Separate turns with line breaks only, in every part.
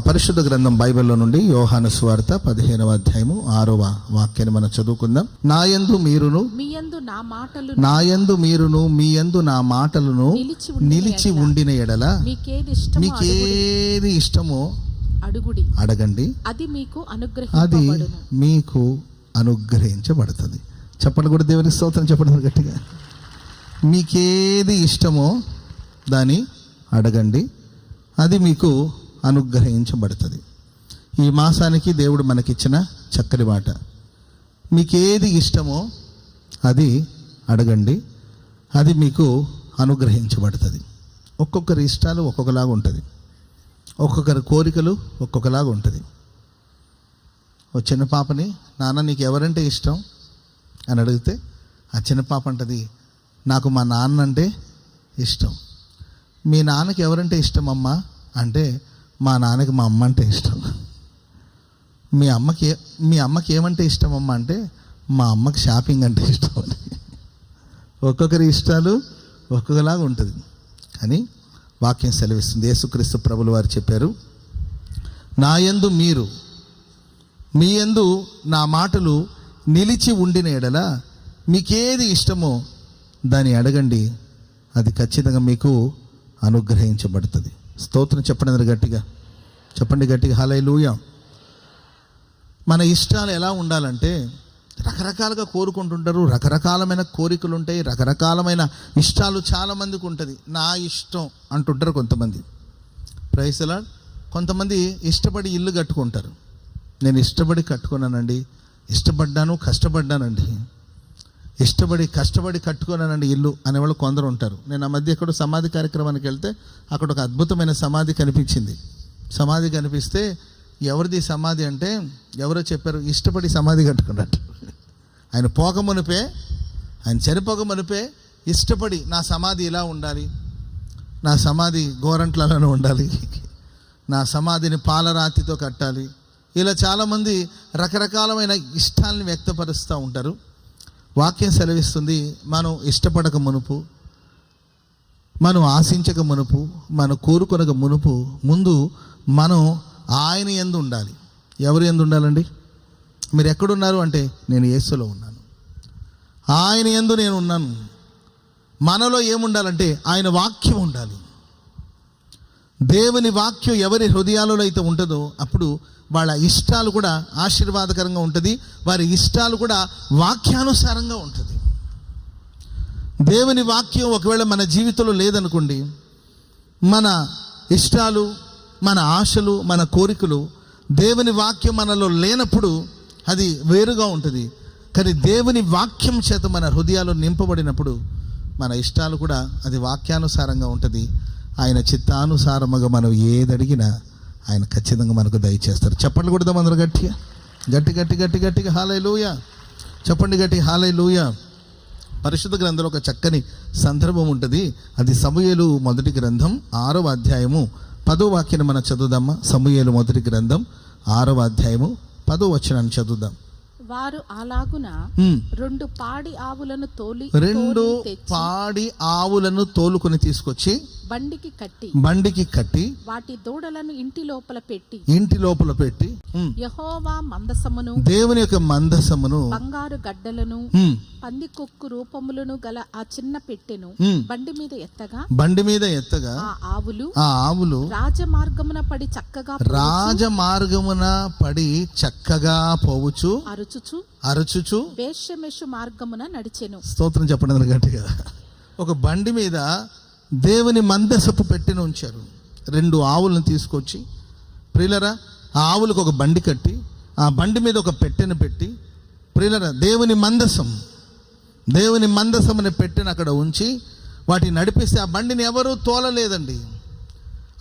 పరిశుద్ధ గ్రంథం బైబిల్లో నుండి యోహాను సువార్త 15వ అధ్యాయము 6వ వాక్యాన్ని మనం చదువుకుందాం. నాయందు మీరును మీ యందు నా మాటలను నిలిచి ఉండిన ఎడల మీకేది ఇష్టమో అడగండి, అది మీకు అనుగ్రహించబడుతుంది. చెప్పండి కూడా దేవుని స్తోత్రం చెప్పండి గట్టిగా. మీకేది ఇష్టమో దాన్ని అడగండి, అది మీకు అనుగ్రహించబడుతుంది. ఈ మాసానికి దేవుడు మనకిచ్చిన చక్కని మాట. మీకేది ఇష్టమో అది అడగండి, అది మీకు అనుగ్రహించబడుతుంది. ఒక్కొక్కరి ఇష్టాలు ఒక్కొక్కలాగా ఉంటుంది, ఒక్కొక్కరి కోరికలు ఒక్కొక్కలాగా ఉంటుంది. ఓ చిన్న పాపని, నాన్న నీకు ఎవరంటే ఇష్టం అని అడిగితే ఆ చిన్న పాప అంటది, నాకు మా నాన్న అంటే ఇష్టం. మీ నాన్నకి ఎవరంటే ఇష్టం అమ్మా అంటే, మా నాన్నకి మా అమ్మ అంటే ఇష్టం. మీ అమ్మకి ఏమంటే ఇష్టం అమ్మ అంటే, మా అమ్మకి షాపింగ్ అంటే ఇష్టం అని. ఒక్కొక్కరి ఇష్టాలు ఒక్కొక్కలాగా ఉంటుంది. కానీ వాక్యం సెలవిస్తుంది, యేసుక్రీస్తు ప్రభులు వారు చెప్పారు, నాయందు మీ యందు నా మాటలు నిలిచి ఉండిన ఎడల మీకేది ఇష్టమో దాన్ని అడగండి, అది ఖచ్చితంగా మీకు అనుగ్రహించబడుతుంది. స్తోత్రం చెప్పండి గట్టిగా, చెప్పండి గట్టిగా హల్లెలూయా. మన ఇష్టాలు ఎలా ఉండాలంటే, రకరకాలుగా కోరుకుంటుంటారు, రకరకాలమైన కోరికలు ఉంటాయి, రకరకాలమైన ఇష్టాలు చాలామందికి ఉంటుంది. నా ఇష్టం అంటుంటారు కొంతమంది. Praise the Lord. కొంతమంది ఇష్టపడి ఇల్లు కట్టుకుంటారు. నేను ఇష్టపడి కట్టుకున్నానండి, ఇష్టపడ్డాను, కష్టపడ్డానండి, కష్టపడి కట్టుకున్నానండి ఇల్లు అనేవాళ్ళు కొందరు ఉంటారు. నేను ఆ మధ్య ఎక్కడో సమాధి కార్యక్రమానికి వెళ్తే అక్కడ ఒక అద్భుతమైన సమాధి కనిపించింది. సమాధి కనిపిస్తే ఎవరిది సమాధి అంటే, ఎవరో చెప్పారు ఇష్టపడి సమాధి కట్టుకున్నట్టు. ఆయన చనిపోక మునిపే ఇష్టపడి నా సమాధి ఇలా ఉండాలి, నా సమాధి గోరంట్లలోనే ఉండాలి, నా సమాధిని పాలరాతితో కట్టాలి, ఇలా చాలామంది రకరకాలమైన ఇష్టాలని వ్యక్తపరుస్తూ ఉంటారు. వాక్యం సెలవిస్తుంది, మనం ఇష్టపడక మునుపు, మనం ఆశించక మునుపు, మనం కోరుకొనక మునుపు ముందు మనం ఆయన యందు ఉండాలి. ఎవరి యందు ఉండాలండి? మీరు ఎక్కడున్నారు అంటే, నేను యేసులో ఉన్నాను, ఆయన యందు నేను ఉన్నాను. మనలో ఏముండాలంటే ఆయన వాక్యం ఉండాలి. దేవుని వాక్యం ఎవరి హృదయాలలో అయితే ఉంటుందో అప్పుడు వాళ్ళ ఇష్టాలు కూడా ఆశీర్వాదకరంగా ఉంటుంది, వారి ఇష్టాలు కూడా వాక్యానుసారంగా ఉంటుంది. దేవుని వాక్యం ఒకవేళ మన జీవితంలో లేదనుకోండి, మన ఇష్టాలు, మన ఆశలు, మన కోరికలు, దేవుని వాక్యం మనలో లేనప్పుడు అది వేరుగా ఉంటుంది. కానీ దేవుని వాక్యం చేత మన హృదయాలు నింపబడినప్పుడు మన ఇష్టాలు కూడా అది వాక్యానుసారంగా ఉంటుంది. ఆయన చిత్తానుసారముగా మనం ఏది అడిగినా ఆయన ఖచ్చితంగా మనకు దయచేస్తారు. చెప్పండి కొడదాం అందరూ గట్టిగా, గట్టిగా హల్లెలూయా. చెప్పండి గట్టి హల్లెలూయా. పరిశుద్ధ గ్రంథంలో ఒక చక్కని సందర్భం ఉంటుంది. అది సమూయేలు మొదటి గ్రంథం 6వ అధ్యాయము 10వ వాక్యాన్ని మనం చదువుదామా. సమూయేలు మొదటి గ్రంథం 6వ అధ్యాయము 10వ వచనాన్ని చదువుదాం.
వారు అలాగున రెండు పాడి ఆవులను తోలుకొని తీసుకొచ్చి బండికి కట్టి వాటి దూడలను ఇంటి లోపల పెట్టి యెహోవా మందసమును, దేవుని యొక్క మందసమును, బంగారు గడ్డలను, పందికొక్కు రూపములను గల ఆ చిన్న పెట్టెను బండి మీద ఎత్తగా ఆ ఆవులు రాజమార్గమున పడి చక్కగా పోవచ్చు అరుచుచు బేత్షెమెషు మార్గమున నడిచెను.
స్తోత్రం చెప్పండి గట్టిగా. ఒక బండి మీద దేవుని మందసపు పెట్టెను ఉంచారు. 2 ఆవులను తీసుకొచ్చి, ప్రియులరా, ఆ ఆవులకు ఒక బండి కట్టి ఆ బండి మీద ఒక పెట్టెను పెట్టి, ప్రియులరా, దేవుని మందసం అనే పెట్టెను అక్కడ ఉంచి వాటిని నడిపిస్తే ఆ బండిని ఎవరూ తోలలేదండి.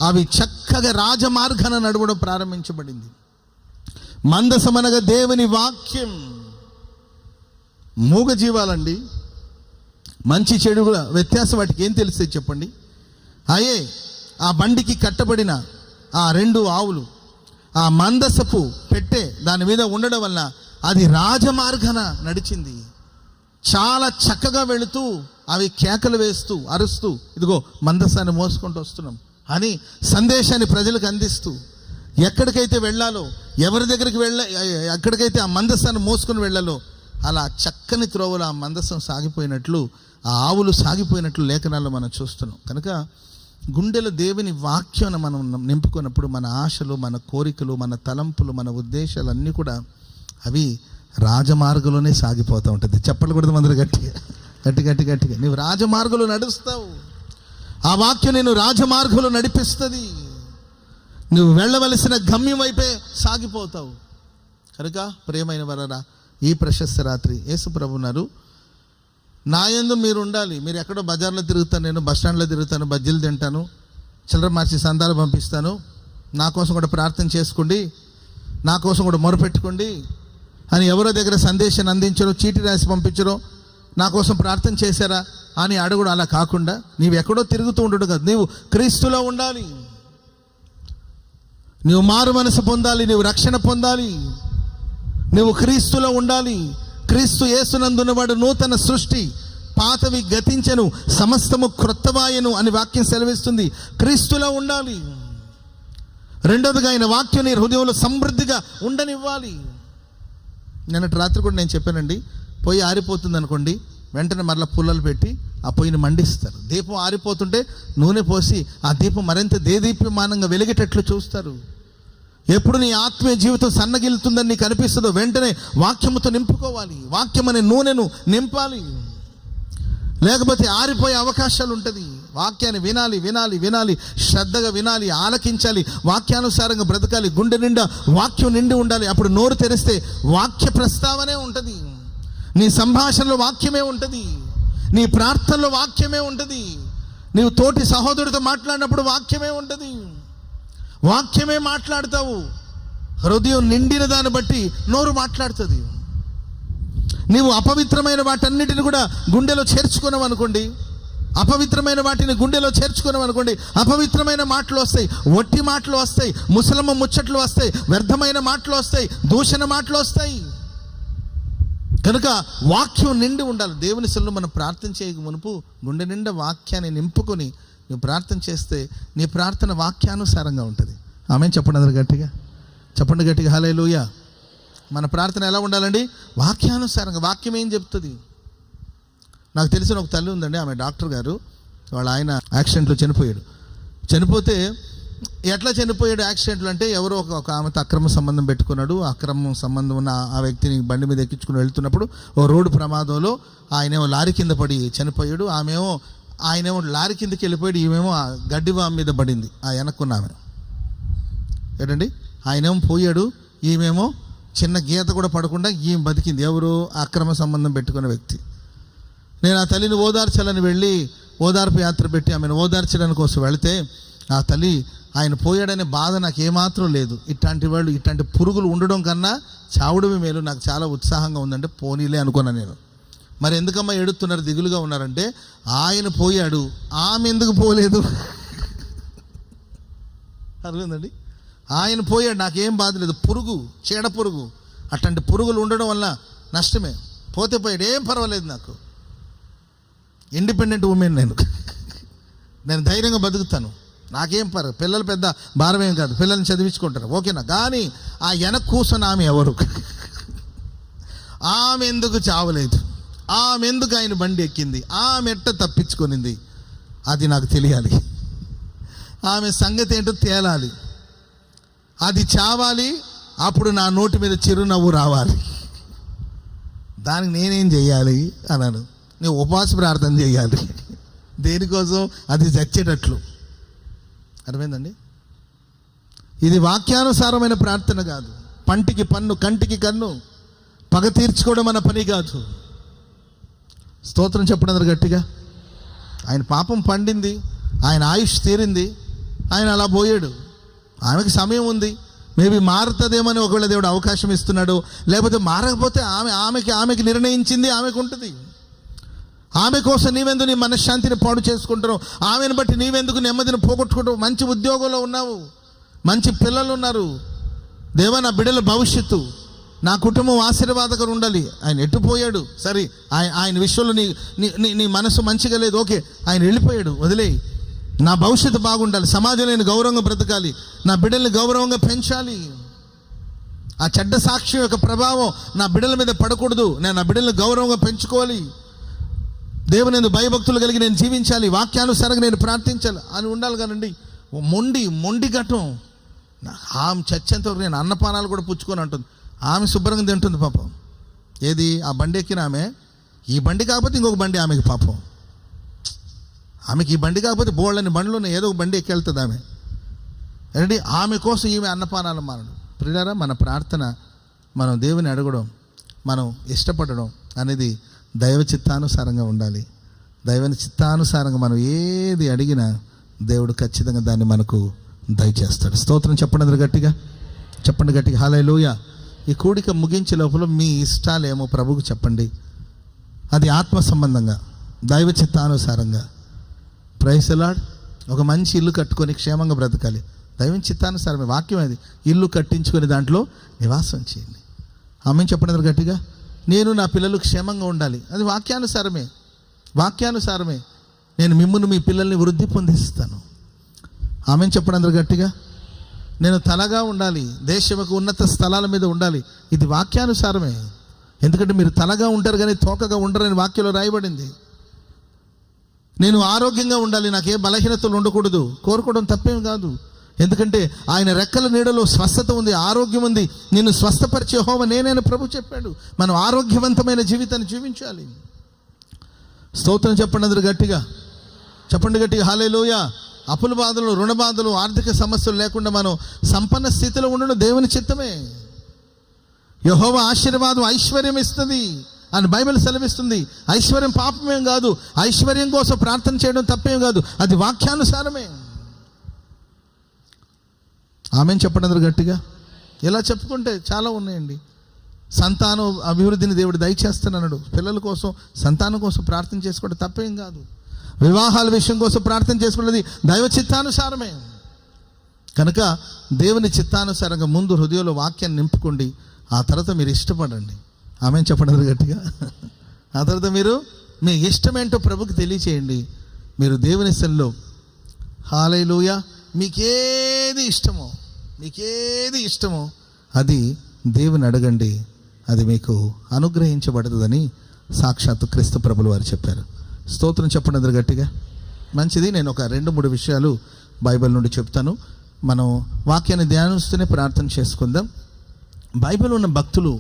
అవి చక్కగా రాజమార్గాన నడవడం ప్రారంభించబడింది. మందసం అనగా దేవుని వాక్యం. మూగ జీవాలండి, మంచి చెడు కూడా వ్యత్యాసం వాటికి ఏం తెలుస్తుంది చెప్పండి? ఆ బండికి కట్టబడిన ఆ 2 ఆవులు ఆ మందసపు పెట్టె దాని మీద ఉండడం వల్ల అది రాజమార్గాన నడిచింది. చాలా చక్కగా వెళుతూ అవి కేకలు వేస్తూ అరుస్తూ, ఇదిగో మందసాన్ని మోసుకుంటూ వస్తున్నాం అని సందేశాన్ని ప్రజలకు అందిస్తూ ఎక్కడికైతే వెళ్ళాలో, ఎవరి దగ్గరికి ఎక్కడికైతే ఆ మందస్సాన్ని మోసుకొని వెళ్ళాలో అలా చక్కని త్రోవలో ఆ మందస్సం సాగిపోయినట్లు, ఆ ఆవులు సాగిపోయినట్లు లేఖనాల్లో మనం చూస్తున్నాం. కనుక గుండెలో దేవుని వాక్యం మనం నింపుకున్నప్పుడు మన ఆశలు, మన కోరికలు, మన తలంపులు, మన ఉద్దేశాలు అన్నీ కూడా అవి రాజమార్గంలోనే సాగిపోతూ ఉంటుంది. చెప్పలు కూడా అందరూ గట్టిగా నీవు రాజమార్గంలో నడుస్తావు. ఆ వాక్యం నేను రాజమార్గంలో నడిపిస్తుంది. నువ్వు వెళ్ళవలసిన గమ్యం వైపే సాగిపోతావు. కనుక ప్రియమైన వరరా, ఈ ప్రశస్త రాత్రి యేసు ప్రభు ఉన్నారు, నా యందు మీరు ఉండాలి. మీరు ఎక్కడో బజార్లో తిరుగుతాను, నేను బస్ స్టాండ్లో తిరుగుతాను, బజ్జీలు తింటాను, చిల్లర మార్చి సందాలు పంపిస్తాను, నా కోసం కూడా ప్రార్థన చేసుకోండి, నా కోసం కూడా మొరపెట్టుకోండి అని ఎవరో దగ్గర సందేశాన్ని అందించరు, చీటీ రాసి పంపించరు, నా కోసం ప్రార్థన చేశారా అని అడుగుడు. అలా కాకుండా నీవు ఎక్కడో తిరుగుతూ ఉండడు కదా, నీవు క్రీస్తులో ఉండాలి. నువ్వు మారు మనసు పొందాలి, నువ్వు రక్షణ పొందాలి, నువ్వు క్రీస్తులో ఉండాలి. క్రీస్తు యేసునందున్నవాడు నూతన సృష్టి, పాతవి గతించెను, సమస్తము క్రొత్తవాయెను అని వాక్యం సెలవిస్తుంది. క్రీస్తులో ఉండాలి. రెండవదిగా ఆయన వాక్యం నీ హృదయంలో సమృద్ధిగా ఉండనివ్వాలి. నిన్నటి రాత్రి కూడా నేను చెప్పానండి, పొయ్యి ఆరిపోతుంది అనుకోండి, వెంటనే మరలా పుల్లలు పెట్టి ఆ పొయ్యిని మండిస్తారు. దీపం ఆరిపోతుంటే నూనె పోసి ఆ దీపం మరింత దేదీప్యమానంగా వెలిగేటట్లు చూస్తారు. ఎప్పుడు నీ ఆత్మీయ జీవితం సన్నగిలుతుందని నీకు అనిపిస్తుందో వెంటనే వాక్యముతో నింపుకోవాలి, వాక్యం అనే నూనెను నింపాలి, లేకపోతే ఆరిపోయే అవకాశాలు ఉంటుంది. వాక్యాన్ని వినాలి వినాలి వినాలి, శ్రద్ధగా వినాలి, ఆలకించాలి, వాక్యానుసారంగా బ్రతకాలి, గుండె నిండా వాక్యం నిండి ఉండాలి. అప్పుడు నోరు తెరిస్తే వాక్య ప్రస్తావనే ఉంటుంది, నీ సంభాషణలో వాక్యమే ఉంటుంది, నీ ప్రార్థనలో వాక్యమే ఉంటుంది, నీవు తోటి సహోదరుడితో మాట్లాడినప్పుడు వాక్యమే ఉంటుంది, వాక్యమే మాట్లాడతావు. హృదయం నిండిన దాన్ని బట్టి నోరు మాట్లాడుతుంది. నీవు అపవిత్రమైన వాటన్నిటిని కూడా గుండెలో చేర్చుకున్నావు అనుకోండి, అపవిత్రమైన వాటిని గుండెలో చేర్చుకున్నాం అనుకోండి, అపవిత్రమైన మాటలు వస్తాయి, వట్టి మాటలు వస్తాయి, ముసలమ్మ ముచ్చట్లు వస్తాయి, వ్యర్థమైన మాటలు వస్తాయి, దూషణ మాటలు వస్తాయి. కనుక వాక్యం నిండి ఉండాలి. దేవుని సన్నిధిలో మనం ప్రార్థన చేయక మునుపు గుండె నిండా వాక్యాన్ని నింపుకొని నువ్వు ప్రార్థన చేస్తే నీ ప్రార్థన వాక్యానుసారంగా ఉంటుంది. ఆమె చెప్పండి, అందరు గట్టిగా చెప్పండి, గట్టిగా హల్లెలూయా. మన ప్రార్థన ఎలా ఉండాలండి? వాక్యానుసారంగా. వాక్యం ఏం చెప్తుంది? నాకు తెలిసిన ఒక తల్లి ఉందండి, ఆమె డాక్టర్ గారు, వాళ్ళ ఆయన యాక్సిడెంట్లో చనిపోయాడు. చనిపోతే ఎట్లా చనిపోయాడు యాక్సిడెంట్లు అంటే, ఎవరో ఒక ఆమెతో అక్రమ సంబంధం పెట్టుకున్నాడు. అక్రమ సంబంధం ఉన్న ఆ వ్యక్తిని బండి మీద ఎక్కించుకుని వెళ్తున్నప్పుడు ఓ రోడ్డు ప్రమాదంలో ఆయనేమో లారీ కింద పడి చనిపోయాడు. ఆయనేమో లారీ కిందకి వెళ్ళిపోయాడు, ఈమెమో ఆ గడ్డివాం మీద పడింది, ఆ వెనక్కున్న ఆమె. ఏంటండి, ఆయనేమో పోయాడు, ఈమెమో చిన్న గీత కూడా పడకుండా ఈమె బతికింది. ఎవరు? అక్రమ సంబంధం పెట్టుకున్న వ్యక్తి. నేను ఆ తల్లిని ఓదార్చాలని వెళ్ళి ఓదార్పు యాత్ర పెట్టి ఆమెను ఓదార్చడానికి కోసం వెళితే ఆ తల్లి, ఆయన పోయాడనే బాధ నాకు ఏమాత్రం లేదు, ఇట్లాంటి పురుగులు ఉండడం కన్నా చావుడమే మేలు, నాకు చాలా ఉత్సాహంగా ఉందంటే పోనీలే అనుకున్నాను నేను. మరి ఎందుకమ్మా ఏడుస్తున్నారు, దిగులుగా ఉన్నారంటే, ఆయన పోయాడు, ఆమె ఎందుకు పోలేదు? అర్థమైందండి? ఆయన పోయాడు, నాకేం బాధ లేదు. పురుగు, చీడ పురుగు, అట్లాంటి పురుగులు ఉండడం వల్ల నష్టమే. పోతే పోయాడు, ఏం పర్వాలేదు, నాకు ఇండిపెండెంట్ ఉమెన్, నేను ధైర్యంగా బతుకుతాను, నాకేం పిల్లలు పెద్ద భారమేం కాదు, పిల్లల్ని చదివించుకుంటారు, ఓకేనా. కానీ ఆ వెనక కూర్చొని ఆమె ఎవరు? ఆమె ఎందుకు చావలేదు? ఆమె ఎందుకు ఆయన బండి ఎక్కింది? ఆమె ఎట్ట తప్పించుకొనింది? అది నాకు తెలియాలి. ఆమె సంగతి ఏంటో తేలాలి, అది చావాలి. అప్పుడు నా నోటి మీద చిరునవ్వు రావాలి. దానికి నేనేం చెయ్యాలి అన్నాను, నేను ఉపవాస ప్రార్థన చేయాలి. దేనికోసం? అది చచ్చేటట్లు. అర్థమైందండి? ఇది వాక్యానుసారమైన ప్రార్థన కాదు. పంటికి పన్ను, కంటికి కన్ను, పగ తీర్చుకోవడం మన పని కాదు. స్తోత్రం చెప్పడం గట్టిగా. ఆయన పాపం పండింది, ఆయన ఆయుష్ తీరింది, ఆయన అలా పోయాడు. ఆమెకి సమయం ఉంది, మేబీ మారుతుందేమని ఒకవేళ దేవుడు అవకాశం ఇస్తున్నాడు. లేకపోతే మారకపోతే ఆమెకి నిర్ణయించింది ఆమెకు ఉంటుంది. ఆమె కోసం నీవెందుకు నీ మనశ్శాంతిని పాడు చేసుకుంటున్నావు? ఆమెను బట్టి నీవెందుకు నెమ్మదిని పోగొట్టుకుంటావు? మంచి ఉద్యోగంలో ఉన్నావు, మంచి పిల్లలు ఉన్నారు. దేవా, నా బిడ్డల భవిష్యత్తు, నా కుటుంబం ఆశీర్వాదకరం ఉండాలి. ఆయన ఎట్టుపోయాడు, సరే, ఆయన విషయంలో నీ మనసు మంచిగా లేదు, ఓకే, ఆయన వెళ్ళిపోయాడు, వదిలేయి. నా భవిష్యత్తు బాగుండాలి, సమాజంలో నేను గౌరవంగా బ్రతకాలి, నా బిడ్డల్ని గౌరవంగా పెంచాలి, ఆ చెడ్డ సాక్ష్యం యొక్క ప్రభావం నా బిడ్డల మీద పడకూడదు, నేను నా బిడ్డల్ని గౌరవంగా పెంచుకోవాలి, దేవుని యందు భయభక్తులు కలిగి నేను జీవించాలి, వాక్యానుసారంగా నేను ప్రార్థించాలి అని ఉండాలి. కానండి మొండి ఘటం. ఆమె చచ్చేంత వరకు నేను అన్నపానాలు కూడా పుచ్చుకొని అంటుంది. ఆమె శుభ్రంగా తింటుంది పాపం. ఏది ఆ బండి ఎక్కిన ఆమె, ఈ బండి కాకపోతే ఇంకొక బండి ఆమెకి పాపం. ఆమెకి ఈ బండి కాకపోతే బోళ్ళని బండ్లోనే ఏదో ఒక బండి ఎక్కి వెళ్తుంది ఆమె. ఏంటి ఆమె కోసం ఈమె అన్నపానాలు మానడం. ప్రియులారా, మన ప్రార్థన, మనం దేవుని అడగడం, మనం ఇష్టపడడం అనేది దైవ చిత్తానుసారంగా ఉండాలి. దైవ చిత్తానుసారంగా మనం ఏది అడిగినా దేవుడు ఖచ్చితంగా దాన్ని మనకు దయచేస్తాడు. స్తోత్రం చెప్పండి, అందరూ గట్టిగా చెప్పండి, గట్టిగా హల్లెలూయా. ఈ కూడిక ముగించే లోపల మీ ఇష్టాలేమో ప్రభువుకు చెప్పండి. అది ఆత్మ సంబంధంగా, దైవ చిత్తానుసారంగా. Praise the Lord. ఒక మంచి ఇల్లు కట్టుకొని క్షేమంగా బ్రతకాలి, దైవ చిత్తానుసారమే. వాక్యం అది. ఇల్లు కట్టించుకొని దాంట్లో నివాసం చేయండి. ఆమె చెప్పండి అందరూ గట్టిగా. నేను నా పిల్లలు క్షేమంగా ఉండాలి, అది వాక్యానుసారమే. వాక్యానుసారమే. నేను మిమ్మును మీ పిల్లల్ని వృద్ధి పొందిస్తాను. ఆమె చెప్పండి అందరూ గట్టిగా. నేను తలగా ఉండాలి, దేశముకు ఉన్నత స్థలాల మీద ఉండాలి, ఇది వాక్యానుసారమే. ఎందుకంటే మీరు తలగా ఉంటారు కానీ తోకగా ఉండరని వాక్యంలో రాయబడింది. నేను ఆరోగ్యంగా ఉండాలి, నాకే బలహీనతలు ఉండకూడదు, కోరుకోవడం తప్పేం కాదు. ఎందుకంటే ఆయన రెక్కల నీడలో స్వస్థత ఉంది, ఆరోగ్యం ఉంది. నిన్ను స్వస్థపరిచే యెహోవా నేనైనా ప్రభు చెప్పాడు. మనం ఆరోగ్యవంతమైన జీవితాన్ని జీవించాలి. స్తోత్రం చెప్పండి అందరూ గట్టిగా చెప్పండి, గట్టిగా హల్లెలూయా. అప్పుల బాధలు, రుణ బాధలు, ఆర్థిక సమస్యలు లేకుండా మనం సంపన్న స్థితిలో ఉండడం దేవుని చిత్తమే. యెహోవా ఆశీర్వాదం ఐశ్వర్యం ఇస్తుంది అని బైబిల్ సెలవిస్తుంది. ఐశ్వర్యం పాపమేం కాదు, ఐశ్వర్యం కోసం ప్రార్థన చేయడం తప్పేం కాదు, అది వాక్యానుసారమే. ఆమెన్ చెప్పండి అందరూ గట్టిగా. ఇలా చెప్పుకుంటే చాలా ఉన్నాయండి. సంతానం అభివృద్ధిని దేవుడు దయచేస్తానన్నాడు. పిల్లల కోసం, సంతానం కోసం ప్రార్థన చేసుకోవడం తప్పేం కాదు. వివాహాల విషయం కోసం ప్రార్థన చేసుకున్నది దైవ చిత్తానుసారమే. కనుక దేవుని చిత్తానుసారంగా ముందు హృదయంలో వాక్యాన్ని నింపుకోండి. ఆ తర్వాత మీరు ఇష్టపడండి. ఆమెన్ చెప్పండి గట్టిగా. ఆ తర్వాత మీరు మీ ఇష్టమేంటో ప్రభుకి తెలియచేయండి. మీరు దేవుని సెల్లో హల్లెలూయా. మీకేది ఇష్టమో అది దేవుని అడగండి, అది మీకు అనుగ్రహించబడుతుందని సాక్షాత్తు క్రీస్తు ప్రభులు వారు చెప్పారు. స్తోత్రం చెప్పండి అందరు గట్టిగా. మంచిది. నేను ఒక 2-3 విషయాలు బైబిల్ నుండి చెప్తాను. మనం వాక్యాన్ని ధ్యానిస్తూనే ప్రార్థన చేసుకుందాం. బైబిల్ ఉన్న భక్తులు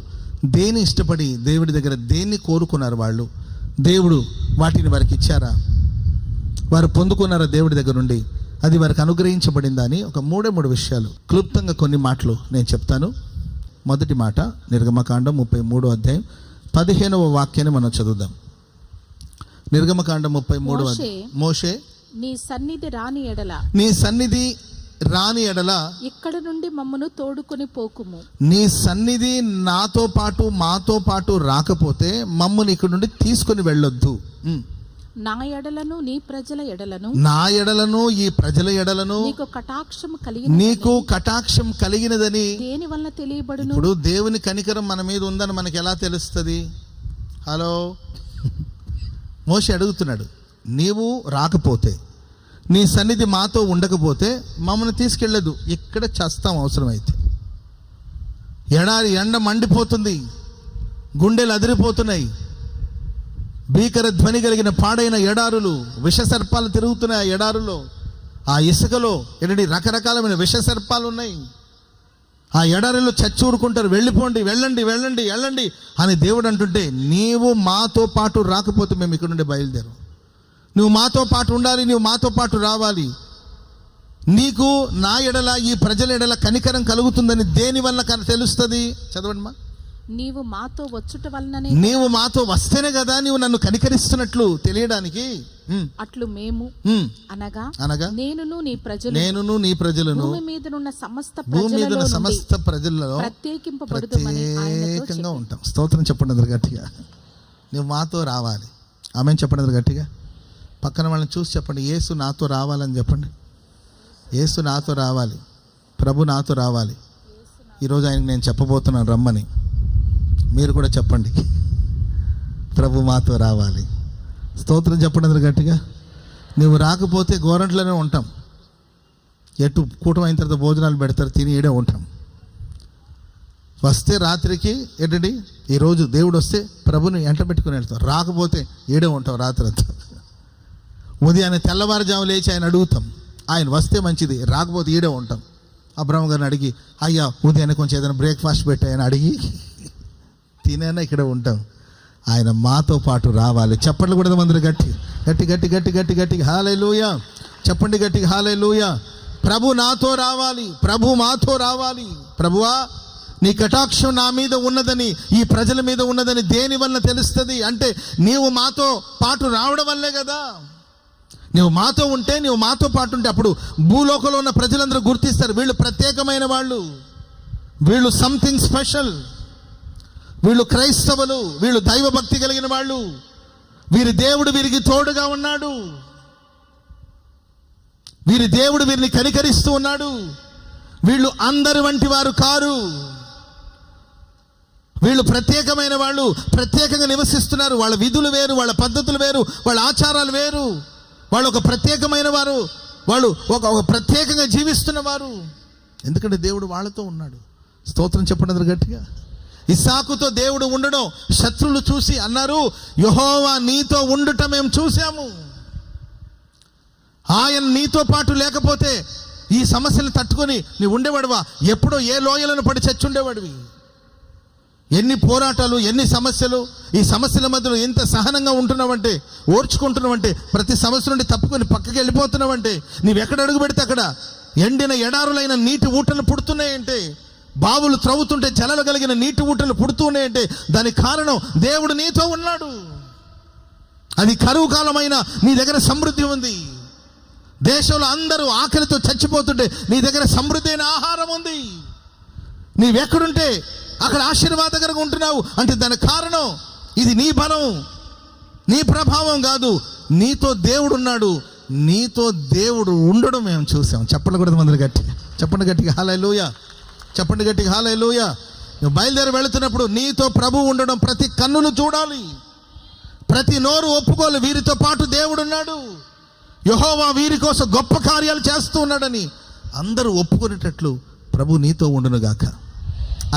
దేని ఇష్టపడి దేవుడి దగ్గర దేన్ని కోరుకున్నారు, వాళ్ళు దేవుడు వాటిని వారికి ఇచ్చారా, వారు పొందుకున్నారా దేవుడి దగ్గర నుండి, అది వారికి అనుగ్రహించబడిందా అని ఒక 3 విషయాలు క్లుప్తంగా కొన్ని మాటలు నేను చెప్తాను. మొదటి మాట నిర్గమకాండం 33వ అధ్యాయం 15వ వాక్యాన్ని మనం చదువుదాం. నిర్గమకాండం 33. మోషే
నీ సన్నిధి
రాని ఎడల
ఇక్కడ నుండి మమ్మను తోడుకొని పోకుము.
నీ సన్నిధి మాతో పాటు రాకపోతే మమ్మల్ని ఇక్కడ నుండి తీసుకొని వెళ్ళొద్దు.
నా ఎడలను నీ ప్రజల ఎడలను
ఈ ప్రజల ఎడలను నీకు కటాక్షం కలిగినదని
దేని వలన తెలియబడును.
ఇప్పుడు దేవుని కనికరం మన మీద ఉందని మనకి ఎలా తెలుస్తుంది? హలో, మోషే అడుగుతున్నాడు, నీవు రాకపోతే, నీ సన్నిధి మాతో ఉండకపోతే మమ్మల్ని తీసుకెళ్ళదు, ఇక్కడ చేస్తాం అవసరమైతే. ఎడారి ఎండ మండిపోతుంది, గుండెలు అదిరిపోతున్నాయి, భీకర ధ్వని కలిగిన పాడైన ఎడారులు, విషసర్పాలు తిరుగుతున్నాయి. ఆ ఎడారులో, ఆ ఇసుకలో రకరకాలమైన విషసర్పాలు ఉన్నాయి. ఆ ఎడారిలో చచ్చూరుకుంటారు. వెళ్ళండి అని దేవుడు అంటుంటే, నీవు మాతో పాటు రాకపోతే మేము ఇక్కడ నుండి బయలుదేరు. నువ్వు మాతో పాటు ఉండాలి, నువ్వు మాతో పాటు రావాలి. నీకు నా ఎడల, ఈ ప్రజల ఎడల కనికరం కలుగుతుందని దేని వల్ల తెలుస్తుంది? చదవండి మా.
నీవు మాతో వచ్చుట వలననే,
నీవు మాతో వస్తేనే కదా నీవు నన్ను కనికరిస్తున్నట్లు తెలియడానికి.
అట్లు మేము అనగా నేనును నీ ప్రజలను భూమి మీదనున్న సమస్త ప్రజలలో ప్రత్యేకంగా ఉంటాం. స్తోత్రం చెప్పండి అందరు గట్టిగా. నువ్వు మాతో రావాలి. ఆమెన్ చెప్పండి అందరు గట్టిగా. పక్కన వాళ్ళని చూసి చెప్పండి, యేసు నాతో రావాలని చెప్పండి. యేసు నాతో రావాలి, ప్రభు నాతో రావాలి. ఈరోజు ఆయనకు నేను చెప్పబోతున్నాను రమ్మని. మీరు కూడా చెప్పండి, ప్రభు మాతో రావాలి. స్తోత్రం చెప్పండి అందరు గట్టిగా.
నువ్వు రాకపోతే గోరంట్లోనే ఉంటాం. ఎటు కూటమి అయిన తర్వాత భోజనాలు పెడతారు, తిని ఈడే ఉంటాం. వస్తే రాత్రికి ఏంటండి, ఈరోజు దేవుడు వస్తే ప్రభుని ఎంట పెట్టుకుని వెళ్తాం. రాకపోతే ఈడే ఉంటాం రాత్రి అంతా. ఉదయాన్నే తెల్లవారుజాము లేచి ఆయన అడుగుతాం. ఆయన వస్తే మంచిది, రాకపోతే ఈడే ఉంటాం. అబ్రహ్మ గారిని అడిగి, అయ్యా ఉదయాన్నే కొంచెం ఏదైనా బ్రేక్ఫాస్ట్ పెట్టాయని అడిగి తినైనా ఇక్కడే ఉంటాం. ఆయన మాతో పాటు రావాలి. చెప్పండి కూడా మంది గట్టి గట్టి గట్టి గట్టి గట్టి గట్టి హల్లెలూయా చెప్పండి, గట్టిగా హల్లెలూయా. ప్రభు నాతో రావాలి, ప్రభు మాతో రావాలి. ప్రభువా, నీ కటాక్షం నా మీద ఉన్నదని, ఈ ప్రజల మీద ఉన్నదని దేని వల్ల తెలుస్తుంది అంటే నీవు మాతో పాటు రావడం వల్లే కదా. నువ్వు మాతో ఉంటే, నువ్వు మాతో పాటు ఉంటే అప్పుడు భూలోకంలో ఉన్న ప్రజలందరూ గుర్తిస్తారు, వీళ్ళు ప్రత్యేకమైన వాళ్ళు, వీళ్ళు సంథింగ్ స్పెషల్, వీళ్ళు క్రైస్తవులు, వీళ్ళు దైవభక్తి కలిగిన వాళ్ళు, వీరి దేవుడు వీరికి తోడుగా ఉన్నాడు, వీరి దేవుడు వీరిని కనికరిస్తూ ఉన్నాడు, వీళ్ళు అందరి వంటి వారు కారు, వీళ్ళు ప్రత్యేకమైన వాళ్ళు, ప్రత్యేకంగా నివసిస్తున్నారు. వాళ్ళ విధులు వేరు, వాళ్ళ పద్ధతులు వేరు, వాళ్ళ ఆచారాలు వేరు, వాళ్ళు ఒక ప్రత్యేకమైన వారు, వాళ్ళు ఒక ప్రత్యేకంగా జీవిస్తున్న వారు. ఎందుకంటే దేవుడు వాళ్ళతో ఉన్నాడు. స్తోత్రం చెప్పండి గట్టిగా. ఇస్సాకుతో దేవుడు ఉండడం శత్రువులు చూసి అన్నారు, యెహోవా నీతో ఉండుట మేము చూసాము. ఆయన నీతో పాటు లేకపోతే ఈ సమస్యలను తట్టుకొని నీ ఉండేవాడువా? ఎప్పుడో ఏ లోయలను పడి చచ్చుండేవాడివి. ఎన్ని పోరాటాలు, ఎన్ని సమస్యలు, ఈ సమస్యల మధ్యలో ఎంత సహనంగా ఉంటున్నావంటే, ఓర్చుకుంటున్నావంటే, ప్రతి సమస్య నుండి తప్పుకొని పక్కకి వెళ్ళిపోతున్నావంటే, నీవెక్కడ అడుగు పెడితే అక్కడ ఎండిన ఎడారులైన నీటి ఊటలు పుడుతున్నాయంటే, బావులు త్రవ్వుతుంటే జలలు కలిగిన నీటి ఊటలు పుడుతున్నాయంటే దానికి కారణం దేవుడు నీతో ఉన్నాడు. అది కరువు కాలమైన నీ దగ్గర సమృద్ధి ఉంది. దేశంలో అందరూ ఆకలితో చచ్చిపోతుంటే నీ దగ్గర సమృద్ధి అయిన ఆహారం ఉంది. నీవెక్కడుంటే అక్కడ ఆశీర్వాదకరంగా ఉంటున్నావు అంటే దానికి కారణం ఇది నీ బలం, నీ ప్రభావం కాదు. నీతో దేవుడు ఉన్నాడు. నీతో దేవుడు ఉండడం మేము చూసాం. చెప్పండి కూడా మంది గట్టిగా, చెప్పండి గట్టిగా హల్లెలూయా, చెప్పండి గట్టిగా హల్లెలూయా. నువ్వు బయలుదేరి వెళుతున్నప్పుడు నీతో ప్రభు ఉండడం ప్రతి కన్నులు చూడాలి, ప్రతి నోరు ఒప్పుకోవాలి, వీరితో పాటు దేవుడు ఉన్నాడు, యెహోవా వీరి కోసం గొప్ప కార్యాలు చేస్తూ ఉన్నాడని అందరూ ఒప్పుకునేటట్లు ప్రభు నీతో ఉండునుగాక.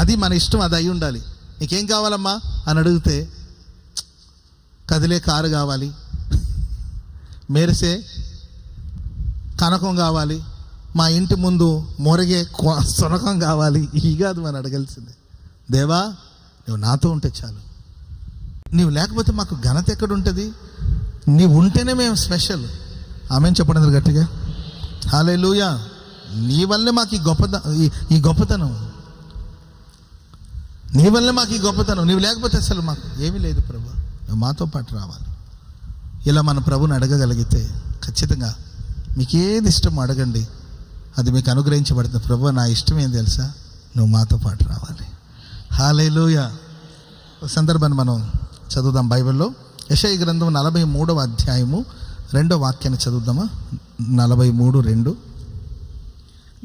అది మన ఇష్టం, అది అయి ఉండాలి. నీకేం కావాలమ్మా అని అడిగితే కదిలే కారు కావాలి, మెరిసే కనకం కావాలి, మా ఇంటి ముందు మొరగే సొనకం కావాలి, ఈ కాదు మనం అడగాల్సిందే. దేవా నువ్వు నాతో ఉంటే చాలు. నీవు లేకపోతే మాకు ఘనత ఎక్కడ ఉంటుంది? నీవు ఉంటేనే మేము స్పెషల్. ఆమెను చెప్పండి గట్టిగా హల్లెలూయా. నీ వల్లే మాకు ఈ గొప్పతనం, నీ వల్లే మాకు ఈ గొప్పతనం. నీవు లేకపోతే అసలు మాకు ఏమీ లేదు. ప్రభు నువ్వు మాతో పాటు రావాలి. ఇలా మన ప్రభుని అడగగలిగితే ఖచ్చితంగా మీకు ఏది ఇష్టమో అడగండి, అది మీకు అనుగ్రహించబడుతుంది. ప్రభు నా ఇష్టం ఏం తెలుసా? నువ్వు మాతో పాటు రావాలి. హల్లెలూయా. ఒక సందర్భాన్ని మనం చదువుదాం బైబిల్లో. యెషయా గ్రంథం 43వ అధ్యాయము 2వ వాక్యాన్ని చదువుదామా? 43:2.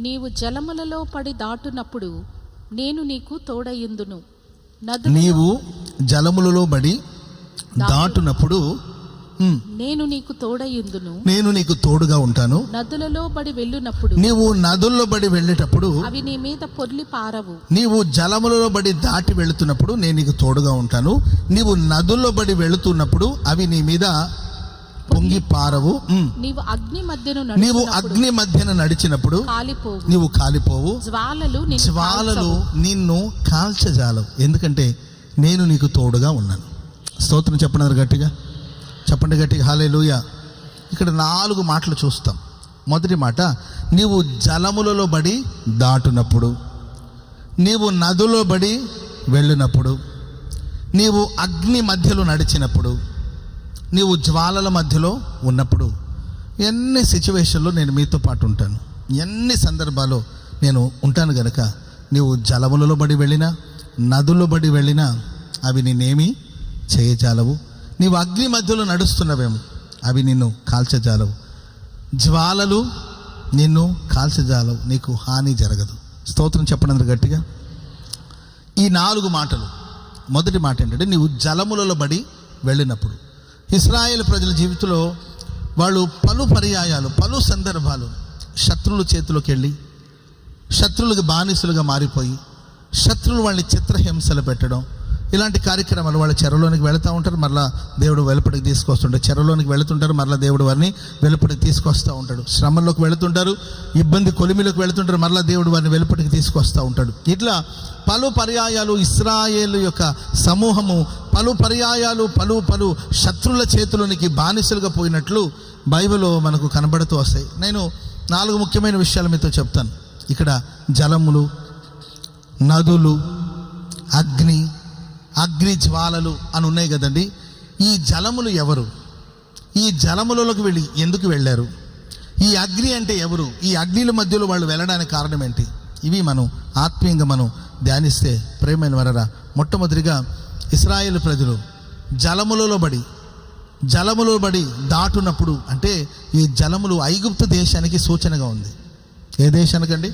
నీవు జలములలో పడి దాటునప్పుడు నేను నీకు తోడయుందును.
నీవు జలములలో పడి దాటునప్పుడు
నేను నీకు తోడయుందును.
నేను నీకు తోడుగా ఉంటాను.
నదులలో బడి వెళ్ళునప్పుడు
నీవు నదుల్లో బడి వెళ్ళేటప్పుడు
అవి నీ మీద పొర్లి పారవు.
నీవు జలములలో బడి దాటి వెళుతున్నప్పుడు నేను నీకు తోడుగా ఉంటాను. నీవు నదుల్లో బడి వెళుతున్నప్పుడు అవి నీ మీద పొంగి పారవు.
నీవు అగ్ని మధ్యన
నడిచినప్పుడు నీవు కాలిపోవు. జ్వాలలు నిన్ను కాల్చజాలవు, ఎందుకంటే నేను నీకు తోడుగా ఉన్నాను. స్తోత్రం చెప్పండి గట్టిగా, చెప్పండి గట్టిగా హల్లెలూయా. ఇక్కడ 4 మాటలు చూస్తాం. మొదటి మాట, నీవు జలములలో బడి దాటునప్పుడు, నీవు నదులో బడి వెళ్ళినప్పుడు, నీవు అగ్ని మధ్యలో నడిచినప్పుడు, నీవు జ్వాలల మధ్యలో ఉన్నప్పుడు, ఎన్ని సిచ్యువేషన్లో నేను మీతో పాటు ఉంటాను, ఎన్ని సందర్భాల్లో నేను ఉంటాను గనక నీవు జలములలో బడి వెళ్ళినా నదుల్లో బడి వెళ్ళినా అవి నిన్నేమీ చేయజాలవు. నీవు అగ్ని మధ్యలో నడుస్తున్నవేమో అవి నిన్ను కాల్చజాలవు. జ్వాలలు నిన్ను కాల్చజాలవు, నీకు హాని జరగదు. స్తోత్రం చెప్పండి గట్టిగా. ఈ 4 మాటలు. మొదటి మాట ఏంటంటే నీవు జలములలో బడి వెళ్ళినప్పుడు. ఇశ్రాయేలు ప్రజల జీవితంలో వాళ్ళు పలు పర్యాయాలు, పలు సందర్భాలు శత్రువుల చేతిలోకి వెళ్ళి శత్రువులకు బానిసలుగా మారిపోయి శత్రువులు వాళ్ళని చిత్రహింసలు పెట్టడం, ఇలాంటి కార్యక్రమాలు. వాళ్ళ చెరలోనికి వెళుతూ ఉంటారు, మరలా దేవుడు వెలుపడికి తీసుకొస్తుంటాడు. చెరలోనికి వెళుతుంటారు, మరలా దేవుడు వారిని వెలుపడికి తీసుకొస్తూ ఉంటాడు. శ్రమంలోకి వెళుతుంటారు, ఇబ్బంది కొలిమిలోకి వెళుతుంటారు, మరలా దేవుడు వారిని వెలుపడికి తీసుకొస్తూ ఉంటాడు. ఇట్లా పలు పర్యాయాలు ఇశ్రాయేలు యొక్క సమూహము పలు పర్యాయాలు పలు శత్రువుల చేతిలోనికి బానిసలుగా పోయినట్లు బైబిల్లో మనకు కనబడుతూ వస్తాయి. నేను 4 ముఖ్యమైన విషయాలు మీతో చెప్తాను. ఇక్కడ జలములు, నదులు, అగ్ని జ్వాలలు అని ఉన్నాయి కదండి. ఈ జలములు ఎవరు? ఈ జలములలోకి వెళ్ళి ఎందుకు వెళ్ళారు? ఈ అగ్ని అంటే ఎవరు? ఈ అగ్నిల మధ్యలో వాళ్ళు వెళ్ళడానికి కారణం ఏంటి? ఇవి మనం ఆత్మీయంగా మనం ధ్యానిస్తే ప్రేమైన వరరా, మొట్టమొదటిగా ఇశ్రాయేలు ప్రజలు జలములలో బడి దాటునప్పుడు, అంటే ఈ జలములు ఐగుప్తు దేశానికి సూచనగా ఉంది. ఏ దేశానికండి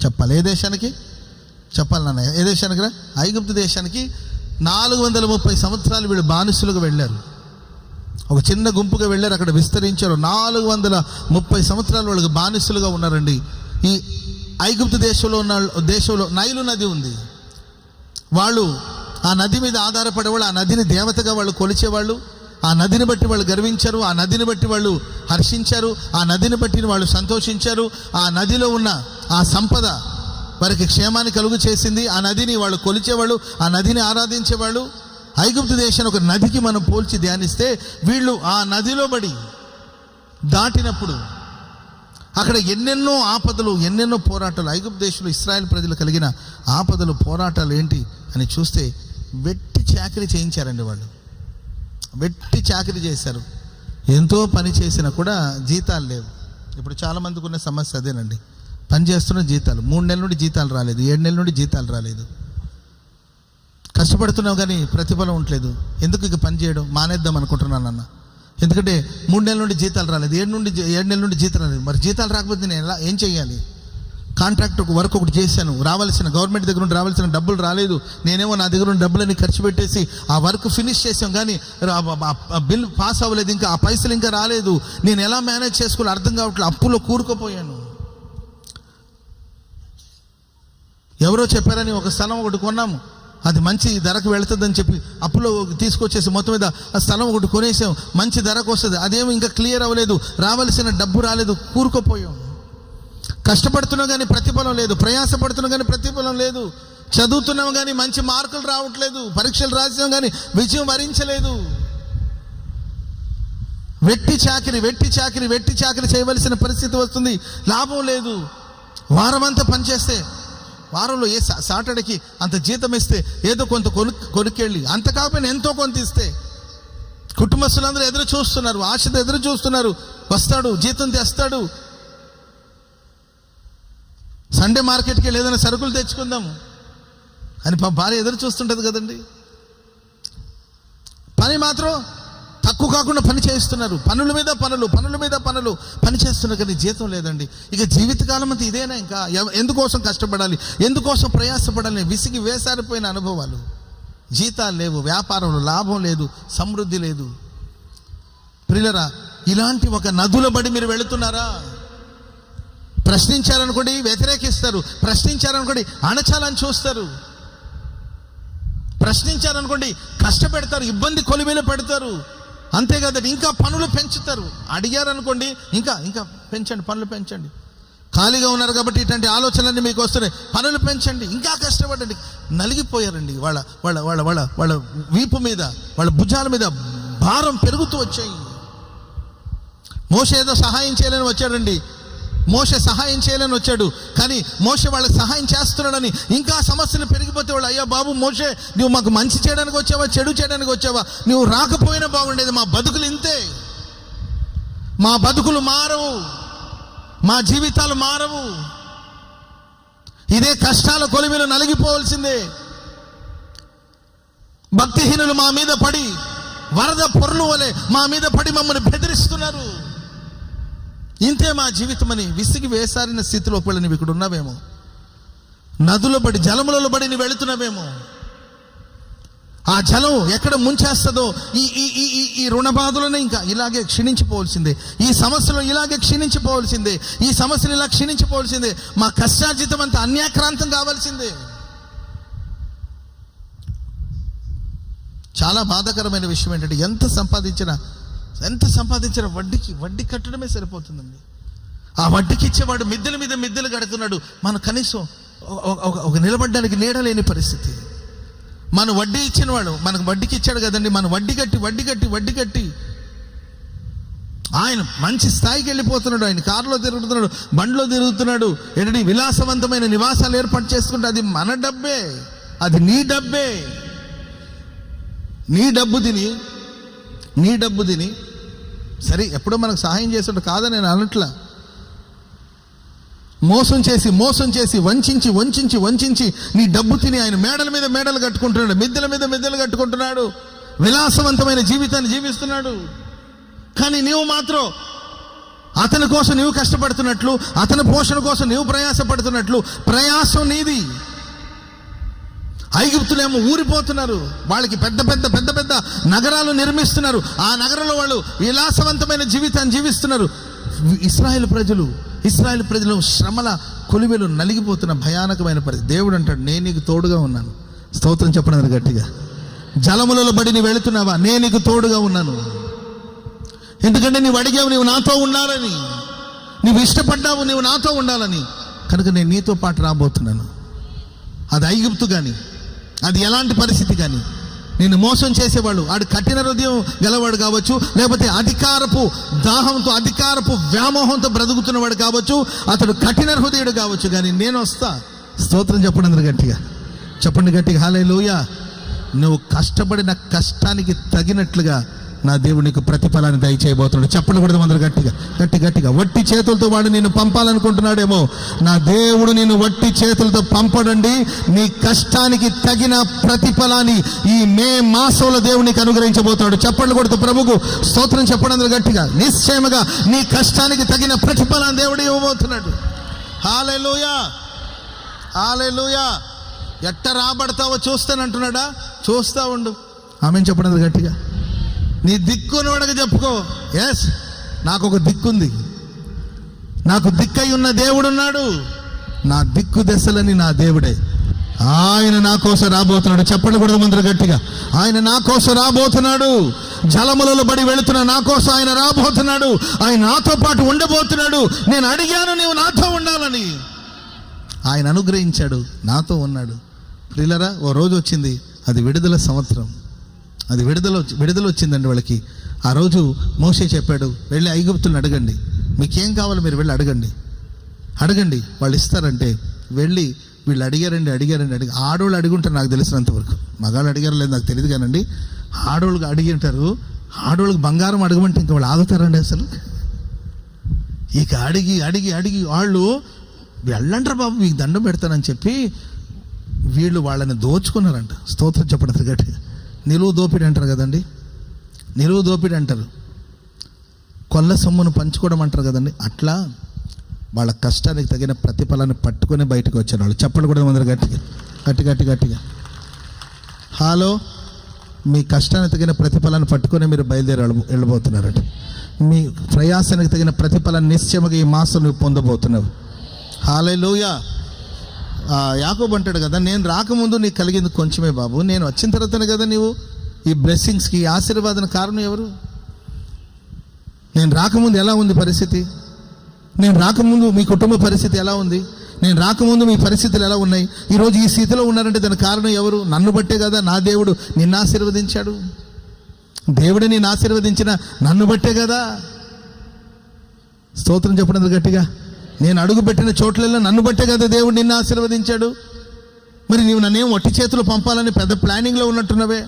చెప్పాలి? ఏ దేశానికి చెప్పాలి నాన్న? ఏ దేశానికి రా? ఐగుప్తు దేశానికి 430 సంవత్సరాలు వీళ్ళు బానిసలుగా వెళ్ళారు. ఒక చిన్న గుంపుగా వెళ్ళారు, అక్కడ విస్తరించారు. 430 సంవత్సరాలు వాళ్ళకి బానిసలుగా ఉన్నారండి. ఈ ఐగుప్తు దేశంలో నైలు నది ఉంది. వాళ్ళు ఆ నది మీద ఆధారపడేవాళ్ళు, ఆ నదిని దేవతగా వాళ్ళు కొలిచేవాళ్ళు. ఆ నదిని బట్టి వాళ్ళు గర్వించారు, ఆ నదిని బట్టి వాళ్ళు హర్షించారు, ఆ నదిని బట్టి వాళ్ళు సంతోషించారు. ఆ నదిలో ఉన్న ఆ సంపద వారికి క్షేమాన్ని కలుగు చేసింది. ఆ నదిని వాళ్ళు కొలిచేవాళ్ళు, ఆ నదిని ఆరాధించేవాళ్ళు. ఐగుప్తు దేశాన్ని ఒక నదికి మనం పోల్చి ధ్యానిస్తే వీళ్ళు ఆ నదిలో బడి దాటినప్పుడు అక్కడ ఎన్నెన్నో ఆపదలు, ఎన్నెన్నో పోరాటాలు. ఐగుప్తు దేశంలో ఇశ్రాయేల్ ప్రజలు కలిగిన ఆపదలు, పోరాటాలు ఏంటి అని చూస్తే వెట్టి చాకిరీ చేయించారండి. వాళ్ళు వెట్టి చాకిరీ చేశారు. ఎంతో పని చేసినా కూడా జీతాలు లేవు. ఇప్పుడు చాలామందికి ఉన్న సమస్య అదేనండి. పని చేస్తున్న జీతాలు 3 నెలల నుండి జీతాలు రాలేదు, 7 నెలల నుండి జీతాలు రాలేదు. కష్టపడుతున్నావు కానీ ప్రతిఫలం ఉండలేదు. ఎందుకు ఇక పని చేయడం మానేద్దాం అనుకుంటున్నాను అన్న. ఎందుకంటే 3 నెలల నుండి జీతాలు రాలేదు, 7 నెలల నుండి జీతాలు రాలేదు. మరి జీతాలు రాకపోతే నేను ఏం చేయాలి? కాంట్రాక్ట్ వర్క్ ఒకటి చేశాను, గవర్నమెంట్ దగ్గర నుండి రావాల్సిన డబ్బులు రాలేదు. నేనేమో నా దగ్గర ఉన్న డబ్బులని ఖర్చు పెట్టేసి ఆ వర్క్ ఫినిష్ చేసాం, కానీ బిల్ పాస్ అవ్వలేదు, ఇంకా ఆ పైసలు ఇంకా రాలేదు. నేను ఎలా మేనేజ్ చేసుకోవాలో అర్థం కావట్లేదు. అప్పులో కూరుకుపోయాను. ఎవరో చెప్పారని ఒక స్థలం ఒకటి కొన్నాము, అది మంచి ధరకు వెళుతుందని చెప్పి అప్పులో తీసుకొచ్చేసి మొత్తం మీద ఆ స్థలం ఒకటి కొనేసాం, మంచి ధరకు వస్తుంది. అదేమో ఇంకా క్లియర్ అవ్వలేదు, రావాల్సిన డబ్బు రాలేదు, కూరుకుపోయాం. కష్టపడుతున్నాం కానీ ప్రతిఫలం లేదు, ప్రయాసపడుతున్నాం కానీ ప్రతిఫలం లేదు, చదువుతున్నాం కానీ మంచి మార్కులు రావట్లేదు, పరీక్షలు రాసాం కానీ విజయం వరించలేదు. వెట్టి చాకిరి చేయవలసిన పరిస్థితి వస్తుంది, లాభం లేదు. వారమంతా పనిచేస్తే, వారంలో ఏ సాటర్డేకి అంత జీతం ఇస్తే ఏదో కొంత కొనుక్కెళ్ళి, అంత కాకపోయినా ఎంతో కొంత ఇస్తే కుటుంబస్తులందరూ ఎదురు చూస్తున్నారు, ఆశతో ఎదురు చూస్తున్నారు. వస్తాడు, జీతం తెస్తాడు, సండే మార్కెట్కి వెళ్ళి ఏదైనా సరుకులు తెచ్చుకుందాము అని భార్య ఎదురు చూస్తుంటుంది కదండి. పని మాత్రం తక్కువ కాకుండా పని చేస్తున్నారు, పనుల మీద పనులు పని చేస్తున్నారు, కానీ జీతం లేదండి. ఇక జీవితకాలం అంతా ఇదేనా? ఇంకా ఎందుకోసం కష్టపడాలి, ఎందుకోసం ప్రయాసపడాలి? విసిగి వేసారిపోయిన అనుభవాలు. జీతాలు లేవు, వ్యాపారంలో లాభం లేదు, సమృద్ధి లేదు. ప్రియులరా, ఇలాంటి ఒక నదుల బడి మీరు వెళుతున్నారా? ప్రశ్నించారనుకోండి వ్యతిరేకిస్తారు, ప్రశ్నించారనుకోండి అణచాలని చూస్తారు, ప్రశ్నించారనుకోండి కష్టపెడతారు, ఇబ్బంది కొలిమిలో పెడతారు. అంతేకాదండి, ఇంకా పనులు పెంచుతారు. అడిగారనుకోండి ఇంకా పెంచండి, పనులు పెంచండి. ఖాళీగా ఉన్నారు కాబట్టి ఇట్లాంటి ఆలోచనలన్నీ మీకు వస్తున్నాయి, పనులు పెంచండి, ఇంకా కష్టపడండి. నలిగిపోయారండి. వాళ్ళ వాళ్ళ వాళ్ళ వాళ్ళ వాళ్ళ వీపు మీద, వాళ్ళ భుజాల మీద భారం పెరుగుతూ వచ్చాయి. మోషే ఏదో సహాయం చేయాలని వచ్చాడండి, మోషే సహాయం చేయాలని వచ్చాడు, కానీ మోషే వాళ్ళకి సహాయం చేస్తున్నాడని ఇంకా సమస్యలు పెరిగిపోతే వాళ్ళు, అయ్యా బాబు మోషే, నువ్వు మాకు మంచి చేయడానికి వచ్చావా, చెడు చేయడానికి వచ్చావా? నువ్వు రాకపోయినా బాగుండేది, మా బతుకులు ఇంతే, మా బతుకులు మారవు, మా జీవితాలు మారవు, ఇదే కష్టాల కొలిమిలో నలిగిపోవలసిందే. భక్తిహీనులు మా మీద పడి వరద పొరలు వలె మా మీద పడి మమ్మల్ని బెదిరిస్తున్నారు. ఇంతే మా జీవితం అని విసిగి వేసారిన స్థితిలో ఒకవేళ నువ్వు ఇక్కడ ఉన్నావేమో, నదుల బడి జలములలో బడి నువ్వు వెళుతున్నావేమో, ఆ జలం ఎక్కడ ముంచేస్తుందో ఈ ఈ ఈ ఈ ఈ రుణ బాధలోనే ఇంకా ఇలాగే క్షీణించిపోవలసిందే, ఈ సమస్యలో ఇలాగే క్షీణించిపోవలసిందే, ఈ సమస్యలు ఇలా క్షీణించిపోవలసిందే, మా కష్టార్జితం అంతా అన్యాక్రాంతం కావాల్సిందే. చాలా బాధాకరమైన విషయం ఏంటంటే ఎంత సంపాదించినా వడ్డీ కట్టడమే సరిపోతుందండి. ఆ వడ్డీకి ఇచ్చేవాడు మిద్దెల మీద మిద్దెలు కడుతున్నాడు, మన కనీసం ఒక నిలబడ్డానికి నీడ లేని పరిస్థితి. మన వడ్డీ ఇచ్చినవాడు మనకు వడ్డీకి ఇచ్చాడు కదండి, మన వడ్డీ కట్టి ఆయన మంచి స్థాయికి వెళ్ళిపోతున్నాడు, ఆయన కారులో తిరుగుతున్నాడు, బండ్లో తిరుగుతున్నాడు, ఏంటంటే విలాసవంతమైన నివాసాలు ఏర్పాటు చేసుకుంటే అది మన డబ్బే, అది నీ డబ్బే. నీ డబ్బు తిని సరే ఎప్పుడో మనకు సహాయం చేసాడు కాదని నేను అనట్లా. మోసం చేసి వంచించి నీ డబ్బు తిని ఆయన మేడల మీద మేడలు కట్టుకుంటున్నాడు, మిద్దెల మీద మిద్దెలు కట్టుకుంటున్నాడు, విలాసవంతమైన జీవితాన్ని జీవిస్తున్నాడు. కానీ నీవు మాత్రం అతని కోసం నీవు కష్టపడుతున్నట్లు, అతని పోషణ కోసం నీవు ప్రయాసపడుతున్నట్లు, ప్రయాసం నీది. ఐగుప్తులేమో ఊరిపోతున్నారు, వాళ్ళకి పెద్ద నగరాలు నిర్మిస్తున్నారు, ఆ నగరంలో వాళ్ళు విలాసవంతమైన జీవితాన్ని జీవిస్తున్నారు. ఇశ్రాయేలు ప్రజలు శ్రమల కొలివెలు నలిగిపోతున్న భయానకమైన పరిస్థితి. దేవుడు అంటాడు, నేను నీకు తోడుగా ఉన్నాను. స్తోత్రం చెప్పడం గట్టిగా. జలములలో బడి నీవు వెళుతున్నావా, నేను నీకు తోడుగా ఉన్నాను. ఎందుకంటే నీవు అడిగావు, నీవు నాతో ఉండాలని, నీవు ఇష్టపడ్డావు, నీవు నాతో ఉండాలని, కనుక నేను నీతో పాటు రాబోతున్నాను. అది ఐగుప్తు కానీ, అది ఎలాంటి పరిస్థితి కానీ, నిన్ను మోసం చేసేవాడు, ఆడు కఠిన హృదయం గలవాడు కావచ్చు, లేకపోతే అధికారపు దాహంతో అధికారపు వ్యామోహంతో బ్రతుకుతున్నవాడు కావచ్చు, అతడు కఠిన హృదయుడు కావచ్చు, కానీ నేను వస్తా. స్తోత్రం చెప్పండి గట్టిగా హల్లెలూయా. నువ్వు కష్టపడిన కష్టానికి తగినట్లుగా నా దేవుడు నీకు ప్రతిఫలాన్ని దయచేయబోతున్నాడు. చెప్పండి కూడా అందరూ గట్టిగా. వట్టి చేతులతో వాడు నిన్ను పంపాలనుకుంటున్నాడేమో, నా దేవుడు నిన్ను వట్టి చేతులతో పంపడండి. నీ కష్టానికి తగిన ప్రతిఫలాన్ని ఈ మే మాసంలో దేవుడు నీకు అనుగ్రహించబోతున్నాడు. చెప్పండి కొడుతూ ప్రభుకు స్తోత్రం చెప్పండి అందరూ గట్టిగా. నిశ్చయముగా నీ కష్టానికి తగిన ప్రతిఫలాన్ని దేవుడు ఇవ్వబోతున్నాడు. హల్లెలూయా. ఎట్ట రాబడతావో చూస్తానంటున్నాడా, చూస్తా ఉండు. ఆమెను చెప్పండి గట్టిగా. నీ దిక్కునోడగా చెప్పుకో, ఎస్ నాకు ఒక దిక్కుంది, నాకు దిక్కై ఉన్న దేవుడున్నాడు, నా దిక్కు దశలని నా దేవుడే, ఆయన నా కోసం రాబోతున్నాడు. చెప్పండి కూడా మందరు గట్టిగా. ఆయన నా కోసం రాబోతున్నాడు. జలములలో బడి వెళుతున్న నా కోసం ఆయన రాబోతున్నాడు. ఆయన నాతో పాటు ఉండబోతున్నాడు. నేను అడిగాను, నీవు నాతో ఉండాలని. ఆయన అనుగ్రహించాడు, నాతో ఉన్నాడు. ప్రియులరా, ఓ రోజు వచ్చింది, అది విడుదల సంవత్సరం, అది విడుదల వచ్చిందండి వాళ్ళకి. ఆ రోజు మోషే చెప్పాడు, వెళ్ళి ఐగుప్తులను అడగండి, మీకేం కావాలో మీరు వెళ్ళి అడగండి వాళ్ళు ఇస్తారంటే. వెళ్ళి వీళ్ళు అడిగారండి. ఆడవాళ్ళు అడిగుంటారు నాకు తెలిసినంతవరకు, మగాళ్ళు అడిగారు లేదు నాకు తెలియదు కానండి. ఆడవాళ్ళకి అడిగి ఉంటారు. ఆడవాళ్ళకి బంగారం అడగమంటే ఇంకా వాళ్ళు ఆగుతారండి అసలు. ఇక అడిగి వాళ్ళు వెళ్ళంటారు బాబు, మీకు దండం పెడతానని చెప్పి వీళ్ళు వాళ్ళని దోచుకున్నారంట. స్తోత్రం చెప్పడం గట్టిగా. నిలువు దోపిడి అంటారు కదండి, నిలువు దోపిడి అంటారు, కొల్ల సొమ్మును పంచుకోవడం అంటారు కదండి. అట్లా వాళ్ళ కష్టానికి తగిన ప్రతిఫలాన్ని పట్టుకొని బయటకు వచ్చారు వాళ్ళు. చెప్పండి కూడా అందరూ గట్టిగా. హలో, మీ కష్టానికి తగిన ప్రతిఫలాన్ని పట్టుకొని మీరు బయలుదేరి వెళ్ళబోతున్నారట. మీ ప్రయాసానికి తగిన ప్రతిఫలాన్ని నిశ్చయముగా ఈ మాసం నువ్వు పొందబోతున్నావు. హల్లెలూయా. యాకోబు అంటాడు కదా, నేను రాకముందు నీకు కలిగింది కొంచెమే బాబు, నేను వచ్చిన తర్వాతనే కదా నీవు ఈ బ్లెస్సింగ్స్కి, ఈ ఆశీర్వాదన కారణం ఎవరు? నేను రాకముందు ఎలా ఉంది పరిస్థితి? నేను రాకముందు మీ కుటుంబ పరిస్థితి ఎలా ఉంది? నేను రాకముందు మీ పరిస్థితులు ఎలా ఉన్నాయి? ఈరోజు ఈ స్థితిలో ఉన్నారంటే దానికి కారణం ఎవరు? నన్ను బట్టే కదా నా దేవుడు నిన్ను ఆశీర్వదించాడు. దేవుడు నిన్ను ఆశీర్వదించిన నన్ను బట్టే కదా. స్తోత్రం చెప్పడం గట్టిగా. నేను అడుగుపెట్టిన చోట్లలో నన్ను బట్టే కదా దేవుడు నిన్ను ఆశీర్వదించాడు. మరి నీవు నన్నేం వట్టి చేతులు పంపాలని పెద్ద ప్లానింగ్లో ఉన్నట్టున్నవే.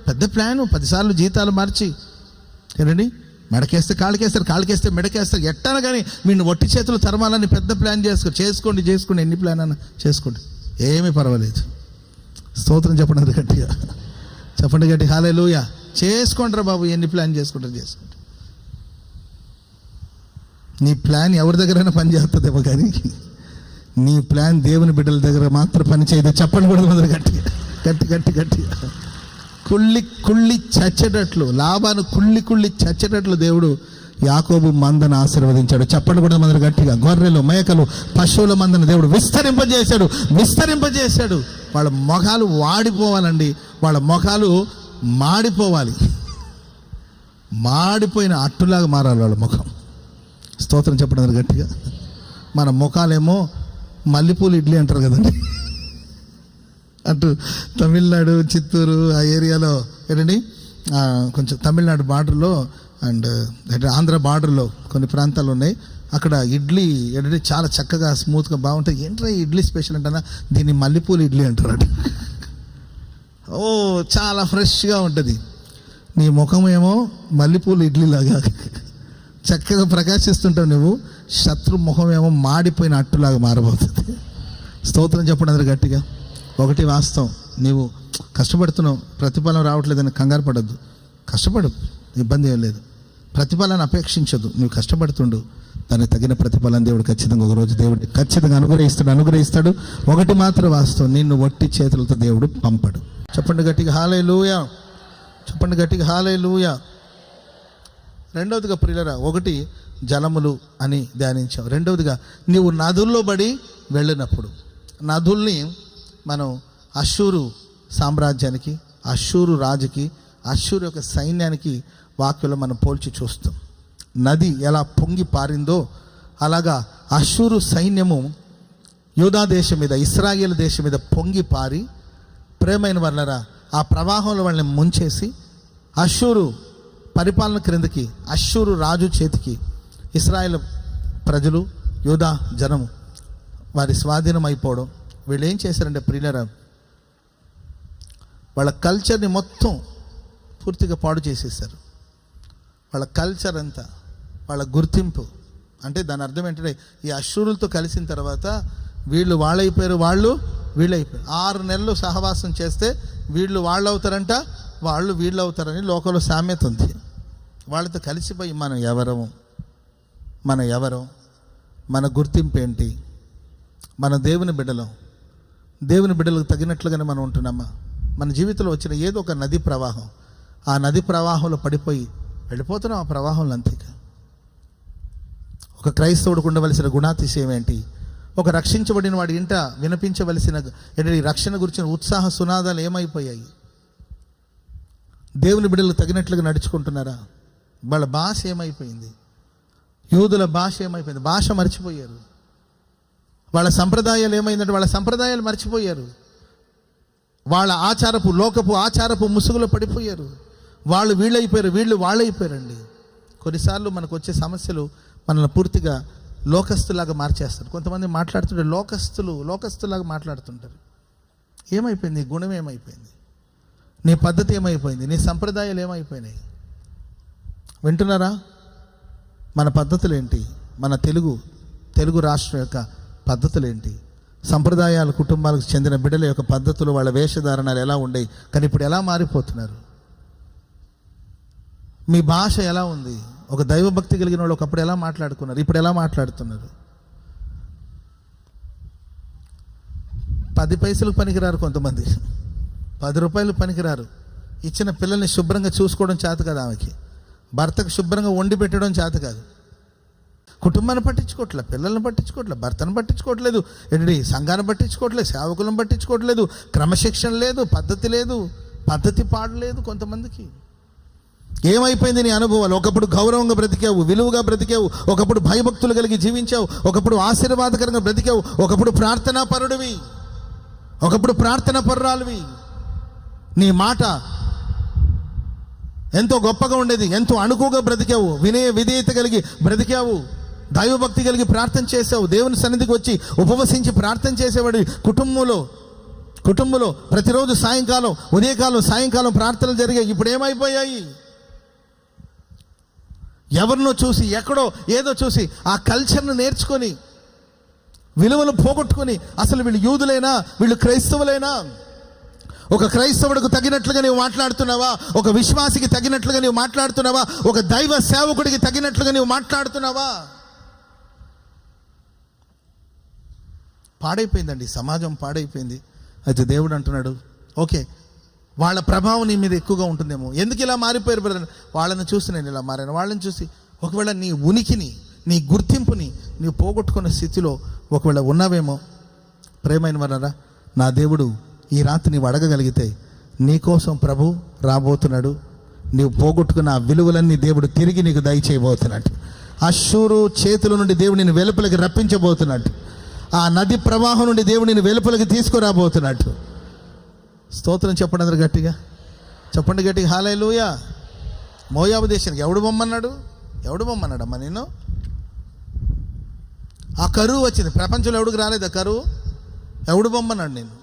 పెద్ద ప్లాను, 10 సార్లు జీతాలు మార్చి ఏనండి, మెడకేస్తే కాళ్ళకేస్తారు, కాళ్ళకేస్తే మెడకేస్తారు, ఎట్టాను కానీ వీడిని వట్టి చేతులు తరమాలని పెద్ద ప్లాన్ చేసుకోండి. ఎన్ని ప్లాన్ అన్నా చేసుకోండి, ఏమీ పర్వాలేదు. స్తోత్రం చెప్పండి గట్టిగా. హల్లెలూయా. చేసుకోండిరా బాబు, ఎన్ని ప్లాన్ చేసుకుంటారు చేసుకోండి. నీ ప్లాన్ ఎవరి దగ్గరైనా పని చేస్తుందేమో కానీ నీ ప్లాన్ దేవుని బిడ్డల దగ్గర మాత్రం పని చేయదు. చెప్పండి కూడా మొదలు గట్టిగా. కుళ్ళి చచ్చేటట్లు, లాభాన్ని కుళ్ళి చచ్చేటట్లు దేవుడు యాకోబు మందను ఆశీర్వదించాడు. చెప్పండి కూడా మందరు గట్టిగా. గొర్రెలు, మేకలు, పశువుల మందను దేవుడు విస్తరింపజేశాడు. వాళ్ళ ముఖాలు వాడిపోవాలండి, వాళ్ళ ముఖాలు మాడిపోవాలి, మాడిపోయిన అట్టులాగా మారాలి వాళ్ళ ముఖం. స్తోత్రం చెప్పడం గట్టిగా. మన ముఖాలేమో మల్లెపూలు ఇడ్లీ అంటారు కదండి, అటు తమిళనాడు, చిత్తూరు ఆ ఏరియాలో ఏంటండి, కొంచెం తమిళనాడు బార్డర్లో అండ్ ఆంధ్ర బార్డర్లో కొన్ని ప్రాంతాలు ఉన్నాయి. అక్కడ ఇడ్లీ ఏంటంటే చాలా చక్కగా స్మూత్గా బాగుంటాయి. ఏంట్రా ఇడ్లీ స్పెషల్ అంటారా, దీన్ని మల్లెపూలు ఇడ్లీ అంటారు. ఓ చాలా ఫ్రెష్గా ఉంటుంది. నీ ముఖం ఏమో మల్లెపూలు ఇడ్లీలాగా చక్కగా ప్రకాశిస్తుంటావు నువ్వు, శత్రు ముఖం ఏమో మాడిపోయిన అట్టులాగా మారబోతుంది. స్తోత్రం చెప్పండి అందరు గట్టిగా. ఒకటి వాస్తవం, నీవు కష్టపడుతున్నావు, ప్రతిఫలం రావట్లేదని కంగారు పడద్దు. కష్టపడు, ఇబ్బంది ఏం లేదు. ప్రతిఫలాన్ని అపేక్షించదు, నువ్వు కష్టపడుతుండు, దానికి తగిన ప్రతిఫలం దేవుడు ఖచ్చితంగా ఒకరోజు దేవుడు ఖచ్చితంగా అనుగ్రహిస్తాడు. ఒకటి మాత్రం వాస్తవం, నిన్ను వట్టి చేతులతో దేవుడు పంపడు. చెప్పండి గట్టిగా హల్లెలూయా, చెప్పండి గట్టిగా హల్లెలూయా. రెండవదిగా ప్రియులరా, ఒకటి జలములు అని ధ్యానించాం. రెండవదిగా నీవు నదుల్లో బడి వెళ్ళినప్పుడు, నదుల్ని మనం అష్షూరు సామ్రాజ్యానికి, అష్షూరు రాజుకి, అష్షూరు యొక్క సైన్యానికి వాక్యంలో మనం పోల్చి చూస్తాం. నది ఎలా పొంగి పారిందో అలాగా అష్షూరు సైన్యము యూదా దేశం మీద, ఇశ్రాయేల్ దేశం మీద పొంగి పారి, ప్రేమైన వాళ్ళరా, ఆ ప్రవాహంలో వాళ్ళని ముంచేసి అష్షూరు పరిపాలన క్రిందకి, అష్షూరు రాజు చేతికి ఇశ్రాయేల్ ప్రజలు, యూదా జనము వారి స్వాధీనం అయిపోవడం. వీళ్ళు ఏం చేశారంటే ప్రియులరా, వాళ్ళ కల్చర్ని మొత్తం పూర్తిగా పాడు చేసేసారు. వాళ్ళ కల్చర్ అంతా, వాళ్ళ గుర్తింపు, అంటే దాని అర్థం ఏంటంటే ఈ అష్షూరులతో కలిసిన తర్వాత వీళ్ళు వాళ్ళైపోయారు, వాళ్ళు వీళ్ళైపోయారు. 6 నెలలు సహవాసం చేస్తే వీళ్ళు వాళ్ళు అవుతారంట, వాళ్ళు వీళ్ళు అవుతారని లోకంలో సామెత ఉంది. వాళ్ళతో కలిసిపోయి మనం ఎవరం, మన గుర్తింపు ఏంటి, మన దేవుని బిడ్డలకు తగినట్లుగానే మనం ఉంటున్నామా? మన జీవితంలో వచ్చిన ఏదో ఒక నది ప్రవాహం, ఆ నది ప్రవాహంలో పడిపోయి వెళ్ళిపోతున్నాం. ఆ ప్రవాహంలో అంతేగా. ఒక క్రైస్తవుడికి ఉండవలసిన గుణాతిశయం ఏంటి? ఒక రక్షించబడిన వాడి ఇంట వినిపించవలసిన రక్షణ గురించిన ఉత్సాహ సునాదాలు ఏమైపోయాయి? దేవుని బిడ్డలకు తగినట్లుగా నడుచుకుంటున్నారా? వాళ్ళ భాష ఏమైపోయింది? యూదుల భాష ఏమైపోయింది? భాష మర్చిపోయారు. వాళ్ళ సంప్రదాయాలు ఏమైందంటే వాళ్ళ సంప్రదాయాలు మర్చిపోయారు. వాళ్ళ లోకపు ఆచారపు ముసుగులో పడిపోయారు. వాళ్ళు వీళ్ళైపోయారు, వీళ్ళు వాళ్ళైపోయారండి. కొన్నిసార్లు మనకు వచ్చే సమస్యలు మనల్ని పూర్తిగా లోకస్తులాగా మార్చేస్తారు. కొంతమంది మాట్లాడుతుంటే లోకస్తులాగా మాట్లాడుతుంటారు. ఏమైపోయింది? నీ గుణం ఏమైపోయింది? నీ పద్ధతి ఏమైపోయింది? నీ సంప్రదాయాలు ఏమైపోయినాయి? వింటున్నారా? మన పద్ధతులు ఏంటి? మన తెలుగు రాష్ట్రం యొక్క పద్ధతులు ఏంటి? సంప్రదాయాలు, కుటుంబాలకు చెందిన బిడ్డల యొక్క పద్ధతులు, వాళ్ళ వేషధారణాలు ఎలా ఉండేవి, కానీ ఇప్పుడు ఎలా మారిపోతున్నారు? మీ భాష ఎలా ఉంది? ఒక దైవభక్తి కలిగిన వాళ్ళు ఒకప్పుడు ఎలా మాట్లాడుకున్నారు, ఇప్పుడు ఎలా మాట్లాడుతున్నారు? 10 పైసలకు పనికిరారు కొంతమంది, 10 రూపాయలు పనికిరారు. ఇచ్చిన పిల్లల్ని శుభ్రంగా చూసుకోవడం చేత కాదు ఆమెకి, భర్తకు శుభ్రంగా వండి పెట్టడం చేత కాదు. కుటుంబాన్ని పట్టించుకోవట్లే, పిల్లల్ని పట్టించుకోవట్లే, భర్తను పట్టించుకోవట్లేదు, సంఘాన్ని పట్టించుకోవట్లేదు, సేవకులను పట్టించుకోవట్లేదు, క్రమశిక్షణ లేదు, పద్ధతి లేదు, పద్ధతి పాడలేదు కొంతమందికి. ఏమైపోయింది నీ అనుభవాలు? ఒకప్పుడు గౌరవంగా బ్రతికావు, విలువగా బ్రతికావు, ఒకప్పుడు భయభక్తులు కలిగి జీవించావు, ఒకప్పుడు ఆశీర్వాదకరంగా బ్రతికావు, ఒకప్పుడు ప్రార్థనా పరుడివి, ఒకప్పుడు ప్రార్థన పరురాలువి. నీ మాట ఎంతో గొప్పగా ఉండేది, ఎంతో అణుకుగా బ్రతికావు, విధేయత కలిగి బ్రతికావు, దైవభక్తి కలిగి ప్రార్థన చేసావు, దేవుని సన్నిధికి వచ్చి ఉపవసించి ప్రార్థన చేసేవాడు. కుటుంబంలో ప్రతిరోజు సాయంకాలం, ఉదయకాలం, సాయంకాలం ప్రార్థనలు జరిగాయి. ఇప్పుడు ఏమైపోయాయి? ఎవరినో చూసి, ఎక్కడో ఏదో చూసి ఆ కల్చర్ను నేర్చుకొని విలువలు పోగొట్టుకొని, అసలు వీళ్ళు యూదులైనా, వీళ్ళు క్రైస్తవులైనా? ఒక క్రైస్తవుడికి తగినట్లుగా నీవు మాట్లాడుతున్నావా? ఒక విశ్వాసికి తగినట్లుగా నీవు మాట్లాడుతున్నావా? ఒక దైవ సేవకుడికి తగినట్లుగా నీవు మాట్లాడుతున్నావా? పాడైపోయిందండి, సమాజం పాడైపోయింది. అయితే దేవుడు అంటున్నాడు, ఓకే, వాళ్ళ ప్రభావం నీ మీద ఎక్కువగా ఉంటుందేమో. ఎందుకు ఇలా మారిపోయారు బ్రదర్? వాళ్ళని చూసి నేను ఇలా మారాను. వాళ్ళని చూసి ఒకవేళ నీ ఉనికిని, నీ గుర్తింపుని నీవు పోగొట్టుకున్న స్థితిలో ఒకవేళ ఉన్నావేమో. ప్రేమైన వారరా, నా దేవుడు ఈ రాత్రి నీవు అడగగలిగితే నీకోసం ప్రభు రాబోతున్నాడు. నీవు పోగొట్టుకున్న ఆ విలువలన్నీ దేవుడు తిరిగి నీకు దయచేయబోతున్నాడు. అష్షూరు చేతుల నుండి దేవుడు నిన్ను వెలుపలికి రప్పించబోతున్నాడు. ఆ నది ప్రవాహం నుండి దేవుడు నిన్ను వెలుపలికి తీసుకురాబోతున్నాడు. స్తోత్రం చెప్పండి అందరు గట్టిగా, చెప్పండి గట్టిగా హల్లెలూయా. మోయాబు దేశానికి ఎవడు బొమ్మన్నాడు? అమ్మా నేను? ఆ కరువు వచ్చింది. ప్రపంచంలో ఎవడికి రాలేదు ఆ కరువు. ఎవడు బొమ్మన్నాడు నేను?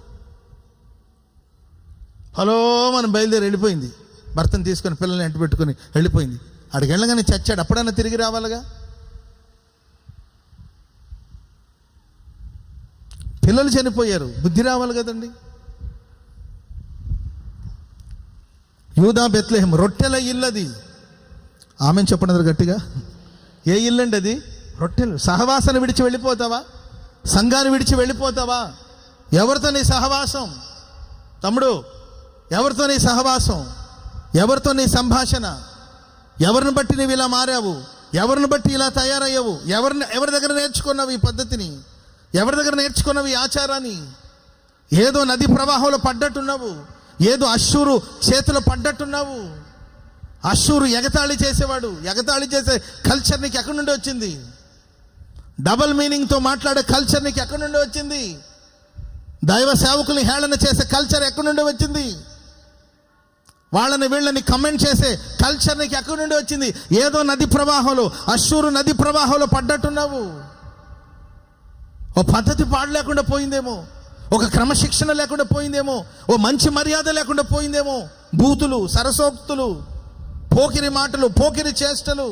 హలో మనం బయలుదేరి వెళ్ళిపోయింది. భర్తను తీసుకొని పిల్లల్ని ఎంట పెట్టుకొని వెళ్ళిపోయింది. అక్కడికి వెళ్ళగానే చచ్చాడు. అప్పుడైనా తిరిగి రావాలిగా. పిల్లలు చనిపోయారు, బుద్ధి రావాలి కదండి. యూదా బెత్లెహేం రొట్టెల ఇల్లు అది. ఆమెను చెప్పండి గట్టిగా. ఏ ఇల్లు అండి అది? రొట్టెలు. సహవాసాన్ని విడిచి వెళ్ళిపోతావా? సంఘాన్ని విడిచి వెళ్ళిపోతావా? ఎవరితో నీ సహవాసం తమ్ముడు? ఎవరితో నీ సహవాసం? ఎవరితో నీ సంభాషణ? ఎవరిని బట్టి నువ్వు ఇలా మారావు? ఎవరిని బట్టి ఇలా తయారయ్యావు? ఎవరి దగ్గర నేర్చుకున్నావు ఈ పద్ధతిని? ఎవరి దగ్గర నేర్చుకున్నావు ఈ ఆచారాన్ని? ఏదో నది ప్రవాహంలో పడ్డట్టున్నావు, ఏదో అష్షూరు చేతిలో పడ్డట్టున్నావు. అష్షూరు ఎగతాళి చేసేవాడు. ఎగతాళి చేసే కల్చర్ నీకు ఎక్కడి నుండి వచ్చింది? డబల్ మీనింగ్తో మాట్లాడే కల్చర్ నీకు ఎక్కడి నుండి వచ్చింది? దైవ సేవకుల్ని హేళన చేసే కల్చర్ ఎక్కడి నుండి వచ్చింది? వాళ్ళని వీళ్ళని కమెంట్ చేసే కల్చర్ నీకు ఎక్కడి నుండి వచ్చింది? ఏదో నది ప్రవాహంలో, అష్షూరు నది ప్రవాహంలో పడ్డట్టున్నావు. ఓ పద్ధతి పాడు లేకుండా పోయిందేమో, ఒక క్రమశిక్షణ లేకుండా పోయిందేమో, ఓ మంచి మర్యాద లేకుండా పోయిందేమో. బూతులు, సరసోక్తులు, పోకిరి మాటలు, పోకిరి చేష్టలు,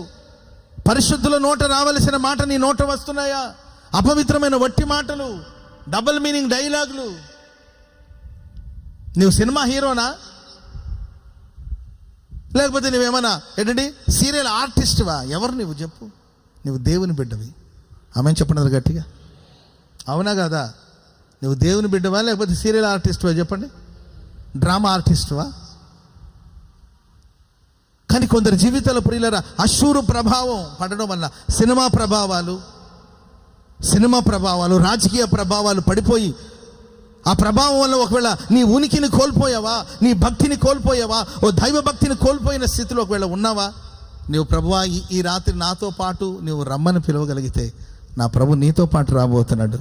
పరిశుద్ధుల నోట రావలసిన మాట నీ నోట వస్తున్నాయా? అపవిత్రమైన వట్టి మాటలు, డబుల్ మీనింగ్ డైలాగులు. నువ్వు సినిమా హీరోనా? లేకపోతే నువ్వేమన్నా ఏంటండి సీరియల్ ఆర్టిస్ట్వా? ఎవరు నువ్వు చెప్పు? నువ్వు దేవుని బిడ్డవి. ఆమెను చెప్పండి గట్టిగా, అవునా కదా? నువ్వు దేవుని బిడ్డవా లేకపోతే సీరియల్ ఆర్టిస్ట్వా? చెప్పండి. డ్రామా ఆర్టిస్ట్వా? కానీ కొందరు జీవితాల ప్రియులరా అష్షూరు ప్రభావం పడడం వల్ల సినిమా ప్రభావాలు, రాజకీయ ప్రభావాలు పడిపోయి, ఆ ప్రభావం వల్ల ఒకవేళ నీ ఉనికిని కోల్పోయావా? నీ భక్తిని కోల్పోయావా? ఓ దైవ భక్తిని కోల్పోయిన స్థితిలో ఒకవేళ ఉన్నావా? నువ్వు ప్రభువా ఈ రాత్రి నాతో పాటు నువ్వు రమ్మని పిలవగలిగితే నా ప్రభు నీతో పాటు రాబోతున్నాడు.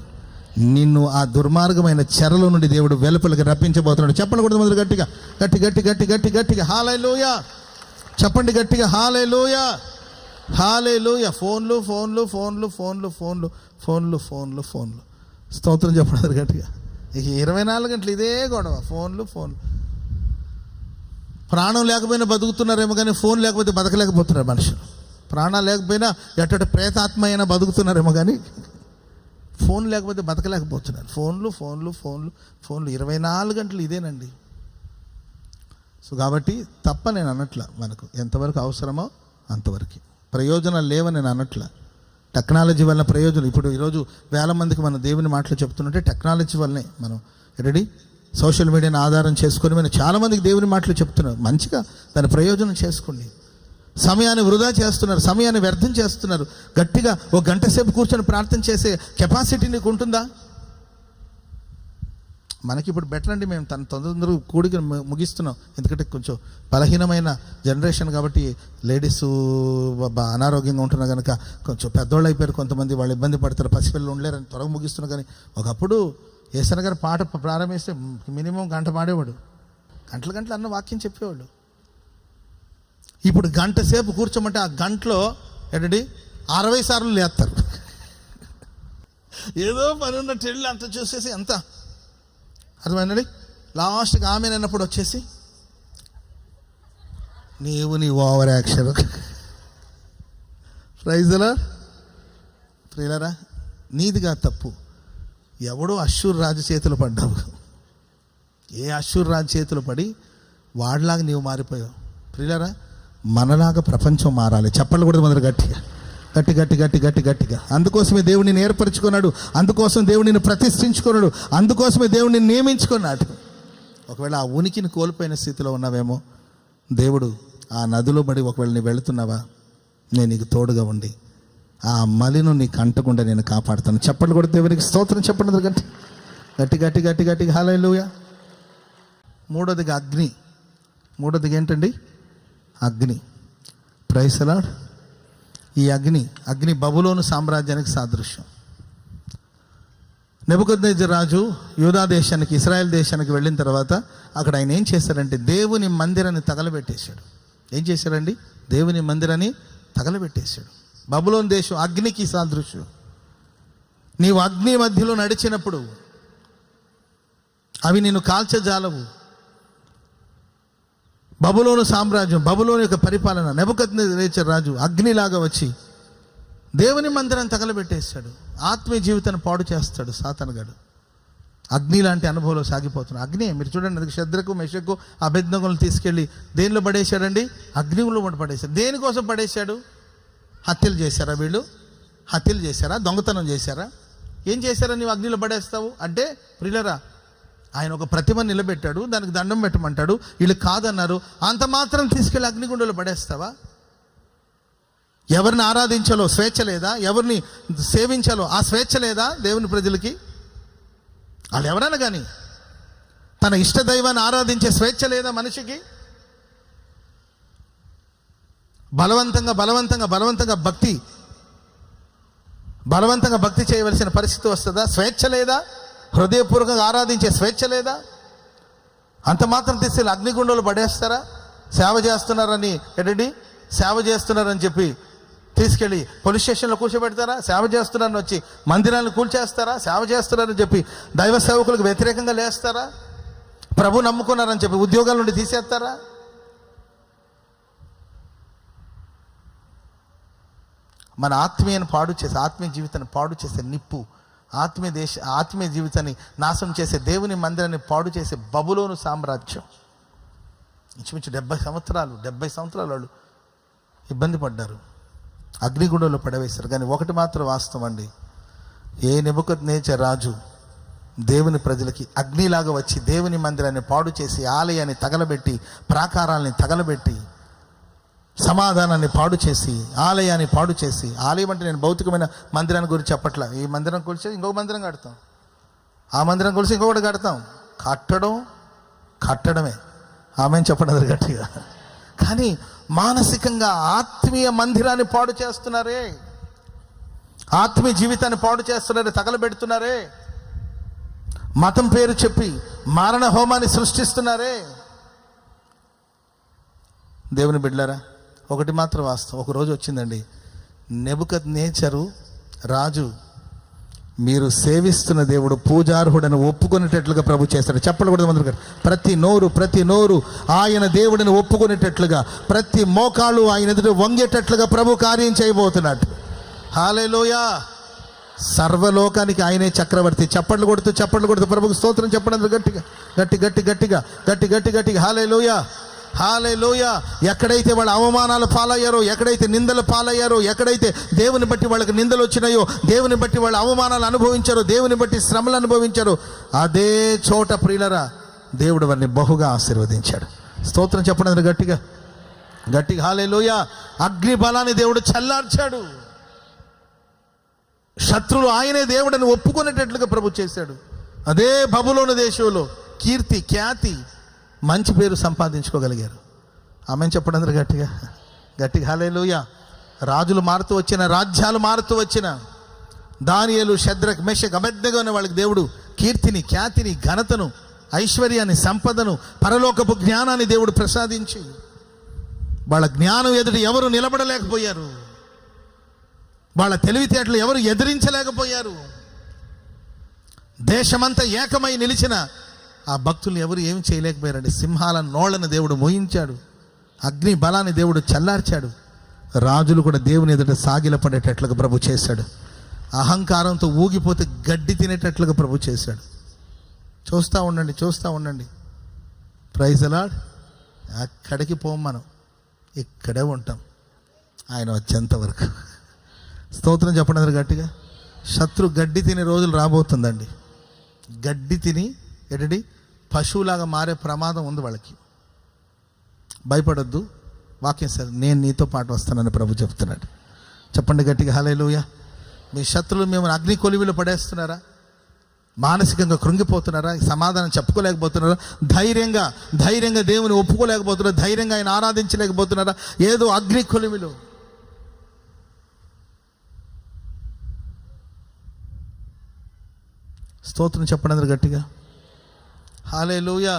నిన్ను ఆ దుర్మార్గమైన చెరలో నుండి దేవుడు వెలుపలికి రప్పించబోతున్నాడు. చెప్పండి కూడా మొదలు గట్టిగా, గట్టి గట్టి గట్టి గట్టి గట్టిగా హల్లెలూయా చెప్పండి గట్టిగా, హల్లెలూయా హల్లెలూయా. ఫోన్లు ఫోన్లు ఫోన్లు ఫోన్లు ఫోన్లు ఫోన్లు ఫోన్లు ఫోన్లు స్తోత్రం చెప్పండి గట్టిగా. ఇక 24 గంటలు ఇదే గొడవ, ఫోన్లు ఫోన్లు. ప్రాణం లేకపోయినా బతుకుతున్నారేమో కానీ ఫోన్ లేకపోతే బతకలేకపోతున్నారు మనుషులు. ప్రాణాలు లేకపోయినా ఎట్టటి ప్రేతాత్మ అయినా బతుకుతున్నారేమో కానీ ఫోన్ లేకపోతే బతకలేకపోతున్నారు. ఫోన్లు ఫోన్లు ఫోన్లు ఫోన్లు 24 గంటలు ఇదేనండి. సో కాబట్టి తప్ప నేను అనట్ల, మనకు ఎంతవరకు అవసరమో అంతవరకు. ప్రయోజనాలు లేవని నేను అనట్ల. టెక్నాలజీ వల్ల ప్రయోజనం. ఇప్పుడు ఈరోజు వేల మందికి మనం దేవుని మాటలు చెప్తున్నట్టే టెక్నాలజీ వల్లనే. మనం రెడీ సోషల్ మీడియాని ఆధారం చేసుకొని మనం చాలామందికి దేవుని మాటలు చెప్తున్నారు. మంచిగా దాని ప్రయోజనం చేసుకోండి. సమయాన్ని వృధా చేస్తున్నారు, సమయాన్ని వ్యర్థం చేస్తున్నారు. గట్టిగా ఒక గంట సేపు కూర్చొని ప్రార్థన చేసే కెపాసిటీ నీకు ఉంటుందా? మనకి ఇప్పుడు బెటర్ అండి, మేము తొందర కూడికి ముగిస్తున్నాం. ఎందుకంటే కొంచెం బలహీనమైన జనరేషన్ కాబట్టి లేడీస్ అనారోగ్యంగా ఉంటున్నా కనుక కొంచెం పెద్దోళ్ళు అయిపోయారు కొంతమంది, వాళ్ళు ఇబ్బంది పడతారు, పసిపిల్లలు ఉండలేరని త్వరగా ముగిస్తున్నాం. కానీ ఒకప్పుడు ఏసన గారు పాట ప్రారంభిస్తే మినిమం గంట పాడేవాడు, గంటల గంటలు అన్న వాక్యం చెప్పేవాళ్ళు. ఇప్పుడు గంట సేపు కూర్చోమంటే ఆ గంటలో ఏంటండి 60 సార్లు లేస్తారు. ఏదో పని ఉన్నట్టు వెళ్ళి అంత చూసేసి అంత అర్థమైందండి. లాస్ట్గా ఆమె అన్నప్పుడు వచ్చేసి నీవు నీ ఓవర్ యాక్షన్. ప్రైజ్లా ప్రియులరా, నీదిగా తప్పు. ఎవడో అష్షూరు రాజు చేతులు పడ్డావు. ఏ అష్షూరు రాజు చేతులు పడి వాడిలాగా నీవు మారిపోయావు. ప్రియులరా, మనలాగా ప్రపంచం మారాలి. చెప్పలు కూడా మొదలు గట్టిగా గట్టి గట్టి గట్టి గట్టి గట్టిగా. అందుకోసమే దేవుడిని ఏర్పరచుకున్నాడు, అందుకోసం దేవుడిని ప్రతిష్ఠించుకున్నాడు, అందుకోసమే దేవుడిని నియమించుకున్నాడు. ఒకవేళ ఆ ఉనికిని కోల్పోయిన స్థితిలో ఉన్నావేమో, దేవుడు ఆ నదిలో పడి ఒకవేళ నీవు వెళుతున్నావా, నేను నీకు తోడుగా ఉండి ఆ మలిను నీకు అంటకుండా నేను కాపాడుతాను. చెప్పండి కూడా దేవునికి స్తోత్రం. చెప్పండి గట్టి గట్టి గట్టి గట్టి గట్టిగా హల్లెలూయా. మూడోదిగా అగ్ని. మూడోదిగా ఏంటండి? అగ్ని. Praise the Lord. ఈ అగ్ని బబులోను సామ్రాజ్యానికి సాదృశ్యం. నెబుకద్నెజర్ రాజు యూదా దేశానికి, ఇశ్రాయేల్ దేశానికి వెళ్ళిన తర్వాత అక్కడ ఆయన ఏం చేశారంటే దేవుని మందిరాన్ని తగలబెట్టేశాడు. ఏం చేశారండి? దేవుని మందిరాన్ని తగలబెట్టేశాడు. బబులోను దేశం అగ్నికి సాదృశ్యం. నీవు అగ్ని మధ్యలో నడిచినప్పుడు అవి నిన్ను కాల్చజాలవు. బబులోను సామ్రాజ్యం, బబులోను యొక్క పరిపాలన, నెబుకద్నెజర్ రాజు అగ్నిలాగా వచ్చి దేవుని మందిరాన్ని తగలబెట్టేస్తాడు. ఆత్మీయ జీవితాన్ని పాడు చేస్తాడు సాతానుగాడు. అగ్ని లాంటి అనుభవంలో సాగిపోతున్నాడు. అగ్ని మీరు చూడండి, అది షద్రకు మెషకు అబేద్నెగోను తీసుకెళ్ళి దేనిలో పడేశాడండి? అగ్నిలో పడేశాడు. దేనికోసం పడేశాడు? హత్యలు చేశారా వీళ్ళు? హత్యలు చేశారా? దొంగతనం చేశారా? ఏం చేశారా నీవు అగ్నిలో పడేస్తావు అంటే? ప్రియులరా, ఆయన ఒక ప్రతిమను నిలబెట్టాడు, దానికి దండం పెట్టమంటాడు, వీళ్ళు కాదన్నారు, అంత మాత్రం తీసుకెళ్ళి అగ్నిగుండంలో పడేస్తావా? ఎవరిని ఆరాధించాలో స్వేచ్ఛ లేదా? ఎవరిని సేవించాలో ఆ స్వేచ్ఛ లేదా దేవుని ప్రజలకి? వాళ్ళు ఎవరైనా కానీ తన ఇష్ట దైవాన్ని ఆరాధించే స్వేచ్ఛ లేదా మనిషికి? బలవంతంగా భక్తి చేయవలసిన పరిస్థితి వస్తుందా? స్వేచ్ఛ లేదా? హృదయపూర్వకంగా ఆరాధించే స్వేచ్ఛ లేదా? అంత మాత్రం తీసుకెళ్ళి అగ్నిగుండంలో పడేస్తారా? సేవ చేస్తున్నారని చెప్పి తీసుకెళ్ళి పోలీస్ స్టేషన్లో కూర్చోబెడతారా? సేవ చేస్తున్నారని వచ్చి మందిరాలను కూల్చేస్తారా? సేవ చేస్తున్నారని చెప్పి దైవ సేవకులకు వ్యతిరేకంగా లేస్తారా? ప్రభు నమ్ముకున్నారని చెప్పి ఉద్యోగాల నుండి తీసేస్తారా? మన ఆత్మీయ జీవితాన్ని పాడు చేసే నిప్పు, ఆత్మీయ జీవితాన్ని నాశనం చేసే, దేవుని మందిరాన్ని పాడు చేసే బబులోను సామ్రాజ్యం. ఇంచుమించు 70 సంవత్సరాలు వాళ్ళు ఇబ్బంది పడ్డారు, అగ్నిగుండంలో పడవేశారు. కానీ ఒకటి మాత్రం వాస్తవం అండి, ఏ నెబుకద్నెజర్ రాజు దేవుని ప్రజలకి అగ్నిలాగా వచ్చి దేవుని మందిరాన్ని పాడు చేసి, ఆలయాన్ని తగలబెట్టి, ప్రాకారాలని తగలబెట్టి, సమాధానాన్ని పాడు చేసి, ఆలయాన్ని పాడు చేసి, ఆలయం అంటే నేను భౌతికమైన మందిరాన్ని గురించి చెప్పట్లా. ఈ మందిరం కూల్చి ఇంకొక మందిరం కడతాం, ఆ మందిరం కూల్చి ఇంకొకటి కడతాం. కట్టడమే ఆమెను చెప్పడం గట్టిగా. కానీ మానసికంగా ఆత్మీయ మందిరాన్ని పాడు చేస్తున్నారే, ఆత్మీయ జీవితాన్ని పాడు చేస్తున్నారే, తగలబెడుతున్నారే. మతం పేరు చెప్పి మారణ హోమాన్ని సృష్టిస్తున్నారే. దేవుని బిడ్డలారా, ఒకటి మాత్రం వాస్తవం. ఒకరోజు వచ్చిందండి, నెబుకద్నెజరు రాజు మీరు సేవిస్తున్న దేవుడు పూజార్హుడని ఒప్పుకునేటట్లుగా ప్రభు చేస్తాడు. చెప్పకూడదు మంత్రి గారు. ప్రతి నోరు ఆయన దేవుడిని ఒప్పుకునేటట్లుగా, ప్రతి మోకాళ్ళు ఆయన ఎదుట వంగేటట్లుగా ప్రభు కార్యం చేయబోతున్నాడు. హల్లెలూయా. సర్వలోకానికి ఆయనే చక్రవర్తి. చప్పట్లు కొడుతూ ప్రభుకు స్తోత్రం చెప్పడం గట్టిగా హల్లెలూయా. హల్లెలూయా. ఎక్కడైతే వాళ్ళ అవమానాలు పాలయ్యారో, ఎక్కడైతే నిందలు పాలయ్యారో, ఎక్కడైతే దేవుని బట్టి వాళ్ళకి నిందలు వచ్చినాయో, దేవుని బట్టి వాళ్ళ అవమానాలు అనుభవించారో, దేవుని బట్టి శ్రమలు అనుభవించారో, అదే చోట ప్రియులరా దేవుడు వారిని బహుగా ఆశీర్వదించాడు. స్తోత్రం చెప్పడం గట్టిగా హల్లెలూయా. అగ్ని బలాన్ని దేవుడు చల్లార్చాడు. శత్రులు ఆయనే దేవుడని ఒప్పుకునేటట్లుగా ప్రభు చేశాడు. అదే బబులోను దేశంలో కీర్తి, ఖ్యాతి, మంచి పేరు సంపాదించుకోగలిగారు. ఆమెను చెప్పడం గట్టిగా హల్లెలూయా. రాజులు మారుతూ వచ్చిన, రాజ్యాలు మారుతూ వచ్చిన, దానియేలు, షద్రక్, మెషక్, అబేద్నెగో అనే వాళ్ళకి దేవుడు కీర్తిని, ఖ్యాతిని, ఘనతను, ఐశ్వర్యాన్ని, సంపదను, పరలోకపు జ్ఞానాన్ని దేవుడు ప్రసాదించి వాళ్ళ జ్ఞానం ఎదుట ఎవరు నిలబడలేకపోయారు, వాళ్ళ తెలివితేటలు ఎవరు ఎదిరించలేకపోయారు. దేశమంతా ఏకమై నిలిచిన ఆ భక్తులు ఎవరు ఏమి చేయలేకపోయారండి. సింహాల నోళ్లను దేవుడు మోయించాడు, అగ్ని బలాన్ని దేవుడు చల్లార్చాడు. రాజులు కూడా దేవుని ఎదుట సాగిలపడేటట్లుగా ప్రభు చేశాడు. అహంకారంతో ఊగిపోతే గడ్డి తినేటట్లుగా ప్రభు చేశాడు. చూస్తూ ఉండండి. Praise the Lord. అక్కడికి పోం, మనం ఇక్కడే ఉంటాం ఆయన వచ్చేంత వరకు. స్తోత్రం చెప్పండి గట్టిగా. శత్రు గడ్డి తినే రోజులు రాబోతుందండి. గడ్డి తిని పశువులాగా మారే ప్రమాదం ఉంది వాళ్ళకి. భయపడొద్దు, వాక్యం సార్ నేను నీతో పాటు వస్తానని ప్రభు చెప్తున్నాడు. చెప్పండి గట్టిగా హల్లెలూయా. మీ శత్రువులు మిమ్మల్ని అగ్ని కొలివిలో పడేస్తున్నారా? మానసికంగా కృంగిపోతున్నారా? సమాధానం చెప్పుకోలేకపోతున్నారా? ధైర్యంగా దేవుని ఒప్పుకోలేకపోతున్నారా? ధైర్యంగా ఆయన ఆరాధించలేకపోతున్నారా? ఏదో అగ్ని కొలిమిలో. స్తోత్రం చెప్పండి అందరు గట్టిగా హల్లెలూయా.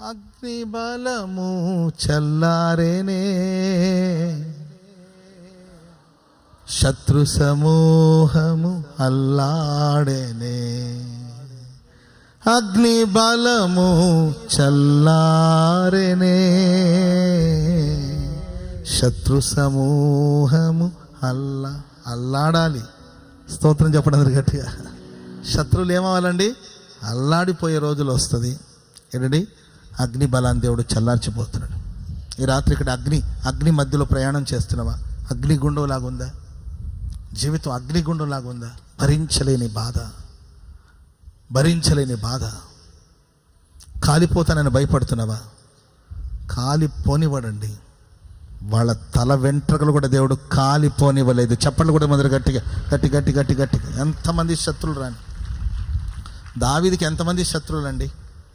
అగ్ని బలము చల్లారేనే, శత్రు సమూహము అల్లాడేనే. అగ్ని బలము చల్లారేనే, శత్రు సమూహము అల్లాడాలి. స్తోత్రం చెప్పండి అందరు గట్టిగా. శత్రువులు ఏమవ్వాలండి? అల్లాడిపోయే రోజులు వస్తుంది. ఏంటండి? అగ్ని బలాన్ని దేవుడు చల్లార్చిపోతున్నాడు. ఈ రాత్రి ఇక్కడ అగ్ని మధ్యలో ప్రయాణం చేస్తున్నావా? అగ్నిగుండంలాగా ఉందా జీవితం? అగ్నిగుండంలాగా ఉందా? భరించలేని బాధ. కాలిపోతానని భయపడుతున్నావా? కాలిపోనివ్వడండి. వాళ్ళ తల వెంట్రుకలు కూడా దేవుడు కాలిపోనివ్వలేదు. చప్పట్లు కూడా మొదలు గట్టిగా. ఎంతమంది శత్రువులు రాని. దావీదుకి ఎంతమంది శత్రువులు అండి?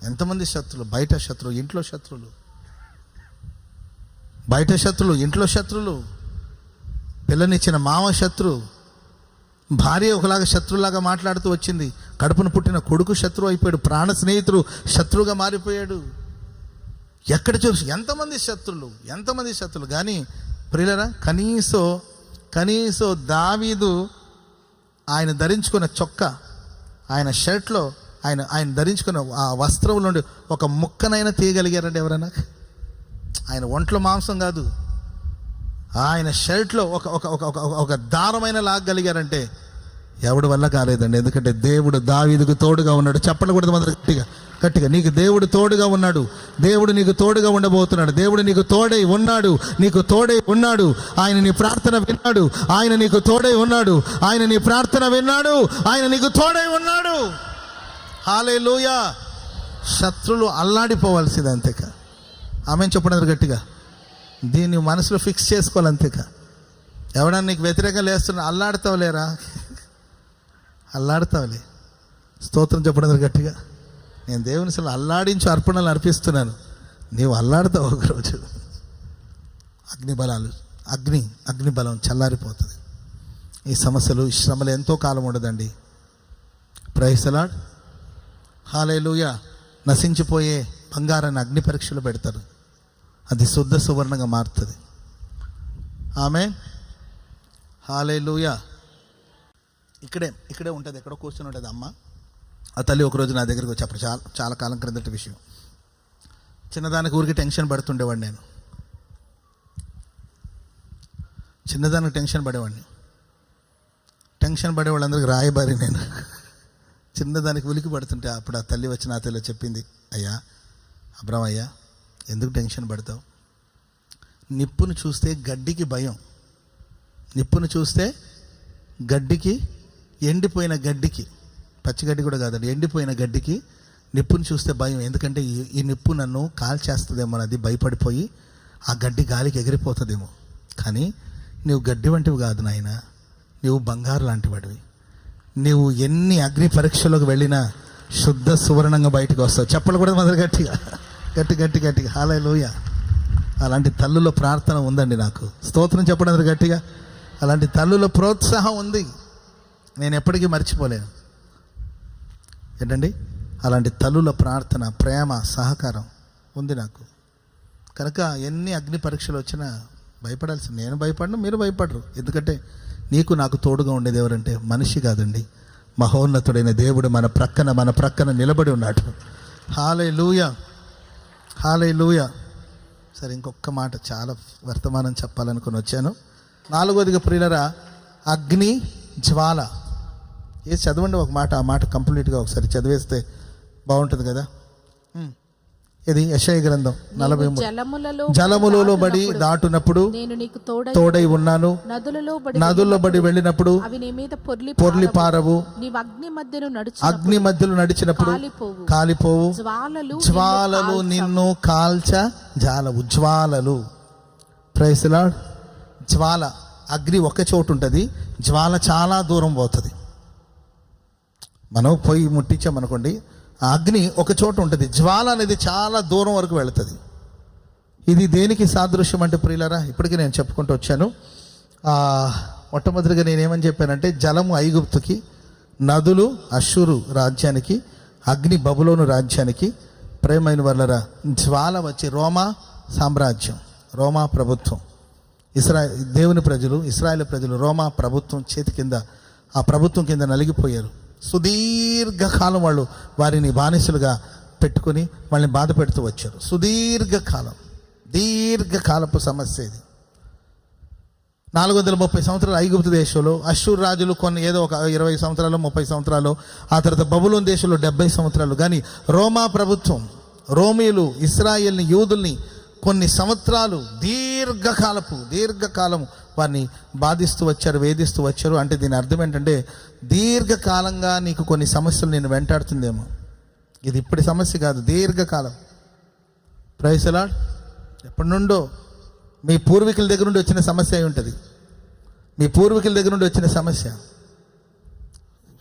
ఎంతమంది శత్రువులు? బయట శత్రువు, ఇంట్లో శత్రువులు. బయట శత్రువులు, ఇంట్లో శత్రువులు. పిల్లనిచ్చిన మామ శత్రువు, భార్య ఒకలాగా శత్రువులాగా మాట్లాడుతూ వచ్చింది. కడుపును పుట్టిన కొడుకు శత్రువు అయిపోయాడు. ప్రాణ స్నేహితుడు శత్రువుగా మారిపోయాడు. ఎక్కడ చూసి ఎంతమంది శత్రువులు. కానీ ప్రియులరా, కనీసం దావీదు ఆయన ధరించుకున్న చొక్కా, ఆయన షర్ట్లో ఆయన ధరించుకున్న ఆ వస్త్రం నుండి ఒక ముక్కనైనా తీయగలిగారండి ఎవరైనా? ఆయన ఒంట్లో మాంసం కాదు, ఆయన షర్ట్లో ఒక దారమైన లాగగలిగారంటే ఎవడి వల్ల కాలేదండి. ఎందుకంటే దేవుడు దావీదుకు తోడుగా ఉన్నాడు. చెప్పకూడదు మొదలు గట్టిగా నీకు దేవుడు తోడుగా ఉన్నాడు. దేవుడు నీకు తోడుగా ఉండబోతున్నాడు. దేవుడు నీకు తోడై ఉన్నాడు. ఆయన నీ ప్రార్థన విన్నాడు. ఆయన నీకు తోడై ఉన్నాడు. ఆయన నీ ప్రార్థన విన్నాడు. ఆయన నీకు తోడై ఉన్నాడు. హల్లెలూయా. శత్రులు అల్లాడిపోవాల్సింది అంతేక. ఆమెను చెప్పడం గట్టిగా. దీన్ని మనసులో ఫిక్స్ చేసుకోవాలి అంతేక. ఎవడన్నా నీకు వ్యతిరేకంగా లేస్తున్నా అల్లాడతావులే. స్తోత్రం చెప్పడం గట్టిగా. నేను దేవుని అసలు అల్లాడించు అర్పణలు అర్పిస్తున్నాను. నీవు అల్లాడతావు ఒకరోజు. అగ్ని బలం చల్లారిపోతుంది. ఈ సమస్యలు, ఈ శ్రమలు ఎంతో కాలం ఉండదండి. Praise the Lord. హల్లెలూయా. నశించిపోయే బంగారాన్ని అగ్ని పరీక్షలు పెడతారు. అది శుద్ధ సువర్ణంగా మారుతుంది. ఆమేన్. హల్లెలూయా. ఇక్కడే ఉంటుంది, ఎక్కడో కూర్చొని ఉంటుంది అమ్మ. ఆ తల్లి ఒకరోజు నా దగ్గరికి వచ్చి, అప్పుడు చాలా కాలం క్రిందటి విషయం. చిన్నదానికి ఊరికి టెన్షన్ పడుతుండేవాడిని నేను. చిన్నదానికి టెన్షన్ పడేవాళ్ళందరికీ రాయబారి నేను. చిన్నదానికి ఉలికి పడుతుంటే అప్పుడు ఆ తల్లి వచ్చి నా తల్లి చెప్పింది, అబ్రహ్మయ్యా ఎందుకు టెన్షన్ పడతావు? నిప్పును చూస్తే గడ్డికి భయం. నిప్పును చూస్తే ఎండిపోయిన గడ్డికి, పచ్చిగడ్డి కూడా కాదండి, ఎండిపోయిన గడ్డికి నిప్పును చూస్తే భయం. ఎందుకంటే ఈ నిప్పు నన్ను కాల్చేస్తుందేమో అది భయపడిపోయి ఆ గడ్డి గాలికి ఎగిరిపోతుందేమో. కానీ నువ్వు గడ్డి వంటివి కాదు నాయన, నువ్వు బంగారు లాంటి వాడివి. నువ్వు ఎన్ని అగ్ని పరీక్షలోకి వెళ్ళినా శుద్ధ సువర్ణంగా బయటకు వస్తావు. చెప్పలు కూడా మొదలు గట్టిగా హల్లెలూయా. అలాంటి తల్లుల ప్రార్థన ఉందండి నాకు. స్తోత్రం చెప్పడం గట్టిగా. అలాంటి తల్లుల ప్రోత్సాహం ఉంది, నేను ఎప్పటికీ మర్చిపోలేను. ఏంటండి? అలాంటి తల్లుల ప్రార్థన, ప్రేమ, సహకారం ఉంది నాకు. కనుక ఎన్ని అగ్ని పరీక్షలు వచ్చినా భయపడాల్సింది. నేను భయపడను, మీరు భయపడరు. ఎందుకంటే నీకు నాకు తోడుగా ఉండేది ఎవరంటే మనిషి కాదండి, మహోన్నతుడైన దేవుడు మన ప్రక్కన నిలబడి ఉన్నాడు. హల్లెలూయా. సరే, ఇంకొక మాట, చాలా వర్తమానం చెప్పాలనుకుని వచ్చాను. 4వదిగా ప్రియులరా, అగ్ని జ్వాల. చదవండి ఒక మాట, ఆ మాట కంప్లీట్గా ఒకసారి చదివేస్తే బాగుంటుంది కదా. ఇది యెషయా గ్రంథం 43.
జలములలో
బడి దాటునప్పుడు
నేను నీకు
తోడై ఉన్నాను, నదుల్లో బడి వెళ్ళినప్పుడు
అవి నీ మీద
పొర్లి పారవు,
నీవు
అగ్ని మధ్యలో నడిచినప్పుడు కాలిపోవు, జ్వాలలు నిన్ను కాల్చ జాలవు. జ్వాలలు, ప్రైజ్ ది లార్డ్. జ్వాల, అగ్ని ఒక్క చోటు ఉంటుంది, జ్వాల చాలా దూరం పోతుంది. మనం పొయ్యి ముట్టించామనుకోండి, ఆ అగ్ని ఒక చోట ఉంటుంది, జ్వాల అనేది చాలా దూరం వరకు వెళుతుంది. ఇది దేనికి సాదృశ్యం అంటే ప్రియులారా, ఇప్పటికీ నేను చెప్పుకుంటూ వచ్చాను. మొట్టమొదటిగా నేనేమని చెప్పానంటే, జలము ఐగుప్తుకి, నదులు అష్షూరు రాజ్యానికి, అగ్ని బబులోను రాజ్యానికి. ప్రేమైన వాళ్ళరా, జ్వాల వచ్చి రోమా సామ్రాజ్యం, రోమా ప్రభుత్వం, దేవుని ప్రజలు, ఇశ్రాయేలు ప్రజలు రోమా ప్రభుత్వం చేతి కింద, ఆ ప్రభుత్వం కింద నలిగిపోయారు. సుదీర్ఘకాలం వాళ్ళు వారిని బానిసలుగా పెట్టుకొని వాళ్ళని బాధ పెడుతూ వచ్చారు. దీర్ఘకాలపు సమస్య ఇది. 430 సంవత్సరాలు ఐగుప్తు దేశంలో, అష్షూరు రాజులు కొన్ని ఏదో ఒక 20 సంవత్సరాలు 30 సంవత్సరాలు, ఆ తర్వాత బబులోను దేశంలో 70 సంవత్సరాలు. కానీ రోమా ప్రభుత్వం, రోమీయులు ఇశ్రాయేల్ని, యూదుల్ని కొన్ని సంవత్సరాలు దీర్ఘకాలం వారిని బాధిస్తూ వచ్చారు, వేధిస్తూ వచ్చారు. అంటే దీని అర్థం ఏంటంటే, దీర్ఘకాలంగా నీకు కొన్ని సమస్యలు నేను వెంటాడుతుందేమో. ఇది ఇప్పటి సమస్య కాదు, దీర్ఘకాలం. Praise the Lord. ఎప్పటి నుండో మీ పూర్వీకుల దగ్గర నుండి వచ్చిన సమస్య అయి ఉంటుంది. మీ పూర్వీకుల దగ్గర నుండి వచ్చిన సమస్య.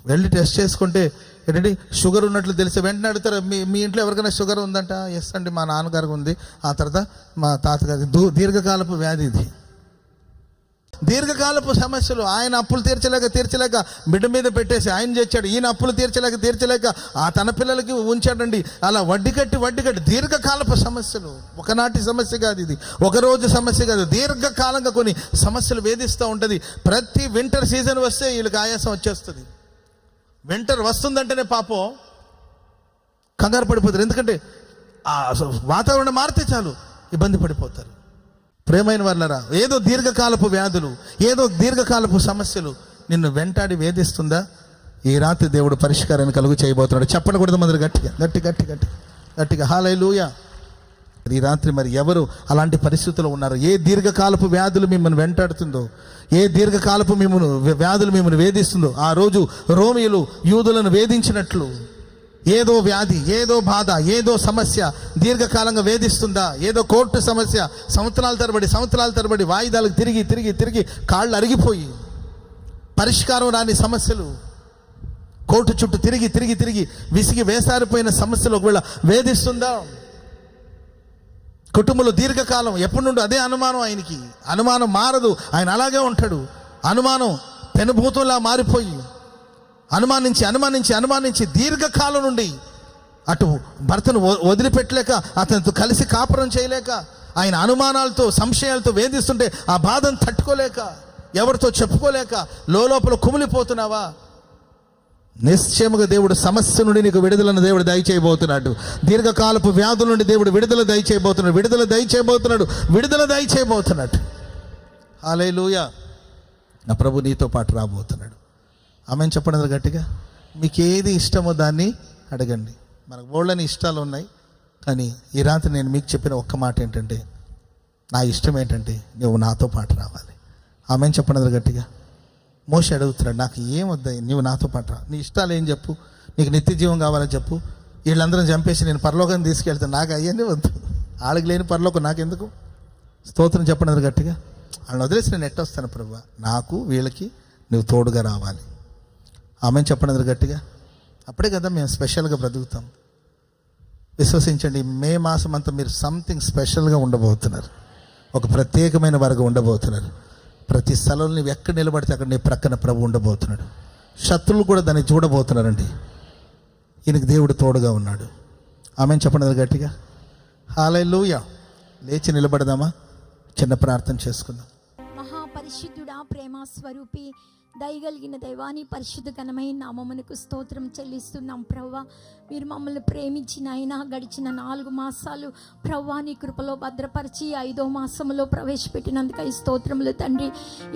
వెళ్ళి టెస్ట్ చేసుకుంటే ఏంటంటే షుగర్ ఉన్నట్లు తెలిసి వెంటనే అడుగుతారు, మీ ఇంట్లో ఎవరికైనా షుగర్ ఉందంట? ఎస్ అండి, మా నాన్నగారికి ఉంది, ఆ తర్వాత మా తాతగారికి. దీర్ఘకాలపు వ్యాధి ఇది, దీర్ఘకాలపు సమస్యలు. ఆయన అప్పులు తీర్చలేక బిడ్డ మీద పెట్టేసి ఆయన చేశాడు, ఈయన అప్పులు తీర్చలేక ఆ తన పిల్లలకి ఉంచాడండి. అలా వడ్డీ కట్టి దీర్ఘకాలపు సమస్యలు. ఒకనాటి సమస్య కాదు ఇది, ఒక రోజు సమస్య కాదు, దీర్ఘకాలంగా కొన్ని సమస్యలు వేధిస్తూ ఉంటుంది. ప్రతి వింటర్ సీజన్ వస్తే వీళ్ళకి ఆయాసం వచ్చేస్తుంది. వింటర్ వస్తుందంటేనే పాపం కంగారు పడిపోతారు. ఎందుకంటే ఆ వాతావరణం మారితే చాలు ఇబ్బంది పడిపోతారు. ప్రేమైన వాళ్ళరా, ఏదో దీర్ఘకాలపు వ్యాధులు, ఏదో దీర్ఘకాలపు సమస్యలు నిన్ను వెంటాడి వేధిస్తుందా? ఈ రాత్రి దేవుడు పరిష్కారాన్ని కలుగు చేయబోతున్నాడు. చెప్పకూడదు మొదలు గట్టిగా హల్లెలూయా. ఈ రాత్రి మరి ఎవరు అలాంటి పరిస్థితుల్లో ఉన్నారు? ఏ దీర్ఘకాలపు వ్యాధులు మిమ్మల్ని వెంటాడుతుందో, ఏ దీర్ఘకాలపు వ్యాధులు మిమ్మల్ని వేధిస్తుందో, ఆ రోజు రోమీయులు యూదులను వేధించినట్లు ఏదో వ్యాధి, ఏదో బాధ, ఏదో సమస్య దీర్ఘకాలంగా వేధిస్తుందా? ఏదో కోర్టు సమస్య సంవత్సరాల తరబడి వాయిదాలకు తిరిగి కాళ్ళు అరిగిపోయి పరిష్కారం రాని సమస్యలు, కోర్టు చుట్టూ తిరిగి విసిగి వేసారిపోయిన సమస్యలు ఒకవేళ వేధిస్తుందా? కుటుంబంలో దీర్ఘకాలం ఎప్పటి నుండి అదే అనుమానం. ఆయనకి అనుమానం మారదు, ఆయన అలాగే ఉంటాడు. అనుమానం పెనుభూతంలా మారిపోయి అనుమానించి దీర్ఘకాలం నుండి అటు భర్తను వదిలిపెట్టలేక, అతనితో కలిసి కాపురం చేయలేక, ఆయన అనుమానాలతో సంశయాలతో వేధిస్తుంటే ఆ బాధను తట్టుకోలేక, ఎవరితో చెప్పుకోలేక లోపల కుమిలిపోతున్నావా? నిశ్చయముగా దేవుడు సమస్య నుండి నీకు విడుదలను దేవుడు దయచేయబోతున్నాడు. దీర్ఘకాలపు వ్యాధుల నుండి దేవుడు విడుదల దయచేయబోతున్నాడు. హల్లెలూయా. నా ప్రభు నీతో పాటు రాబోతున్నాడు. ఆమెను చెప్పండి గట్టిగా. మీకు ఏది ఇష్టమో దాన్ని అడగండి. మనకు బోళ్ళని ఇష్టాలు ఉన్నాయి, కానీ ఈ రాత్రి నేను మీకు చెప్పిన ఒక్క మాట ఏంటంటే, నా ఇష్టం ఏంటంటే నువ్వు నాతో పాటు రావాలి. ఆమెను చెప్పండి గట్టిగా. మోషే అడుగుతున్నాడు, నాకు ఏం వద్దా, నువ్వు నాతో పాటు రా. నీ ఇష్టాలు ఏం చెప్పు, నీకు నిత్య జీవం కావాలని చెప్పు. వీళ్ళందరం చంపేసి నేను పరలోకాన్ని తీసుకెళ్తాను, నాకు అయ్యనే వద్దు. ఆళ్ళకి లేని పరలోకం నాకెందుకు? స్తోత్రం చెప్పండి గట్టిగా. వాళ్ళని వదిలేసి నేను ఎట్టొస్తాను ప్రభువా, నాకు వీళ్ళకి నువ్వు తోడుగా రావాలి. ఆమెను చెప్పండి గట్టిగా. అప్పుడే కదా మేము స్పెషల్గా బ్రతుకుతాం. విశ్వసించండి, మే మాసం అంతా మీరు సంథింగ్ స్పెషల్గా ఉండబోతున్నారు. ఒక ప్రత్యేకమైన వారుగా ఉండబోతున్నారు. ప్రతి స్థలంలో నువ్వు ఎక్కడ నిలబడితే అక్కడ నీ ప్రక్కన ప్రభు ఉండబోతున్నాడు. శత్రువులు కూడా దాన్ని చూడబోతున్నారండి. ఈయనకి దేవుడు తోడుగా ఉన్నాడు. ఆమెను చెప్పండి గట్టిగా. హల్లెలూయా. లేచి నిలబడదామా? చిన్న ప్రార్థన చేసుకుందాం.
మహాపరిశుద్ధుడా, ప్రేమ స్వరూపి, దయగలిగిన దైవాని పరిశుద్ధ ఘనమైన నామమునకు స్తోత్రం చెల్లిస్తున్నాం ప్రవ్వా. మీరు మమ్మల్ని ప్రేమించిన అయినా గడిచిన 4 మాసాలు ప్రవ్వా నీ కృపలో భద్రపరిచి 5వ మాసంలో ప్రవేశపెట్టినందుకై స్తోత్రములు తండ్రి.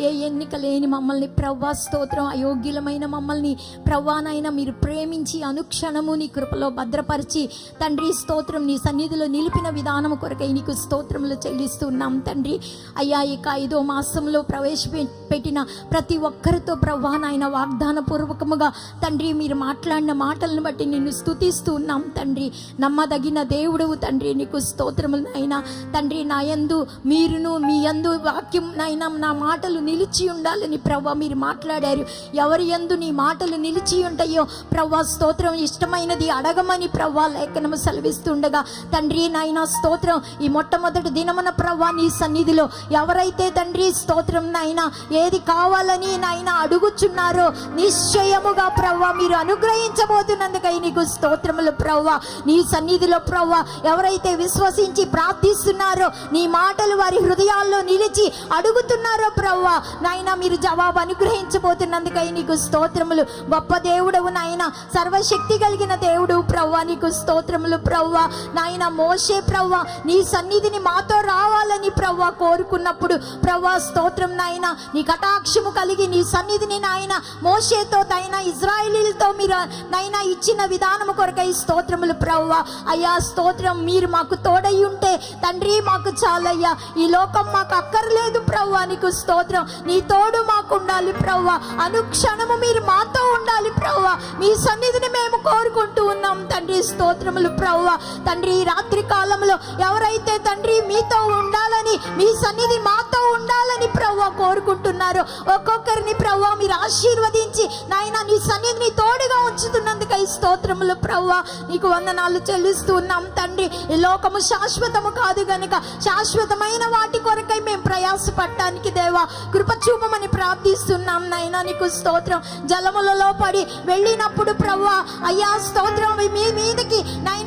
ఏ ఎన్నిక లేని మమ్మల్ని ప్రవ్వా స్తోత్రం, అయోగ్యులమైన మమ్మల్ని ప్రవ్వానైనా మీరు ప్రేమించి అనుక్షణము నీ కృపలో భద్రపరిచి తండ్రి స్తోత్రం నీ సన్నిధిలో నిలిపిన విధానము కొరకై నీకు స్తోత్రములు చెల్లిస్తున్నాం తండ్రి. అయ్యా ఇక 5వ మాసంలో ప్రవేశపెట్టిన ప్రతి ఒక్కరితో ప్రవ్వా నాయన వాగ్దాన పూర్వకముగా తండ్రి మీరు మాట్లాడిన మాటలను బట్టి నిన్ను స్తుతిస్తూ ఉన్నాం తండ్రి. నమ్మదగిన దేవుడవు తండ్రి, నీకు స్తోత్రములు నాయనా. తండ్రి నా యందు మీరును మీ యందు వాక్యం నాయన నా మాటలు నిలిచి ఉండాలని ప్రవ్వా మీరు మాట్లాడారు. ఎవరి యందు నీ మాటలు నిలిచి ఉంటాయో ప్రవ్వా స్తోత్రం ఇష్టమైనది అడగమని ప్రవ్వా లేఖనము సెలవిస్తుండగా తండ్రి నాయన స్తోత్రం ఈ మొట్టమొదటి దినమున ప్రవ్వా నీ సన్నిధిలో ఎవరైతే తండ్రి స్తోత్రం నాయన ఏది కావాలని నాయన అడుగుచున్నారో నిశ్చయముగా ప్రవ్వా మీరు అనుగ్రహించబోతున్నందుకై నీకు స్తోత్రములు ప్రవ్వా. నీ సన్నిధిలో ప్రవ్వా ఎవరైతే విశ్వసించి ప్రార్థిస్తున్నారో నీ మాటలు వారి హృదయాల్లో నిలిచి అడుగుతున్నారో ప్రవ్వా నాయన మీరు జవాబు అనుగ్రహించబోతున్నందుకై నీకు స్తోత్రములు. గొప్ప దేవుడవు నాయన, సర్వశక్తి కలిగిన దేవుడు ప్రవ్వా నీకు స్తోత్రములు ప్రవ్వా. నాయన మోషే ప్రవ్వా నీ సన్నిధిని మాతో రావాలని ప్రవ్వా కోరుకున్నప్పుడు ప్రవ్వా స్తోత్రం నాయన నీ కటాక్షము కలిగి నీ సన్నిధిని నాయన మోషేతో నాయన ఇజ్రాయేలీలతో మీరు నాయన ఇచ్చిన విధానము కొరకై స్తోత్రములు ప్రవ్వా. అయ్యా స్తోత్రం మీరు మాకు తోడై ఉంటే తండ్రి మాకు చాలయ్యా, ఈ లోకం మాకు అక్కర్లేదు ప్రవ్వా. నీకు స్తోత్రం, నీ తోడు మాకు ఉండాలి ప్రవ్వా. అనుక్షణము మీరు మాతో ఉండాలి ప్రవ్వా. మీ సన్నిధిని మేము కోరుకుంటూ ఉన్నాం తండ్రి స్తోత్రములు ప్రవ్వా. తండ్రి ఈ రాత్రి కాలంలో ఎవరైతే తండ్రి మీతో ఉండాలని మీ సన్నిధి మాతో ఉండాలని ప్రవ్వా కోరుకుంటున్నారో ఒక్కొక్కరిని ప్రవ్వా మీరు ఆశీర్వదించి నాయన నీ సన్నిధిని తోడుగా ఉంచుతున్నందుకై స్తోత్రములు ప్రవ్వా. నీకు వందనాలు చెల్లిస్తూ ఉన్నాం తండ్రి. ఈ లోకము శాశ్వతము కాదు గనుక శాశ్వతమైన వాటి కొరకై మేము ప్రయాసపడటానికి దేవా కృప చూపమని ప్రార్థిస్తున్నాం నాయన. నీకు స్తోత్రం. జలములలో పడి వెళ్ళినప్పుడు ప్రవ్వా అయ్యా స్తోత్రం మీ మీదకి నాయన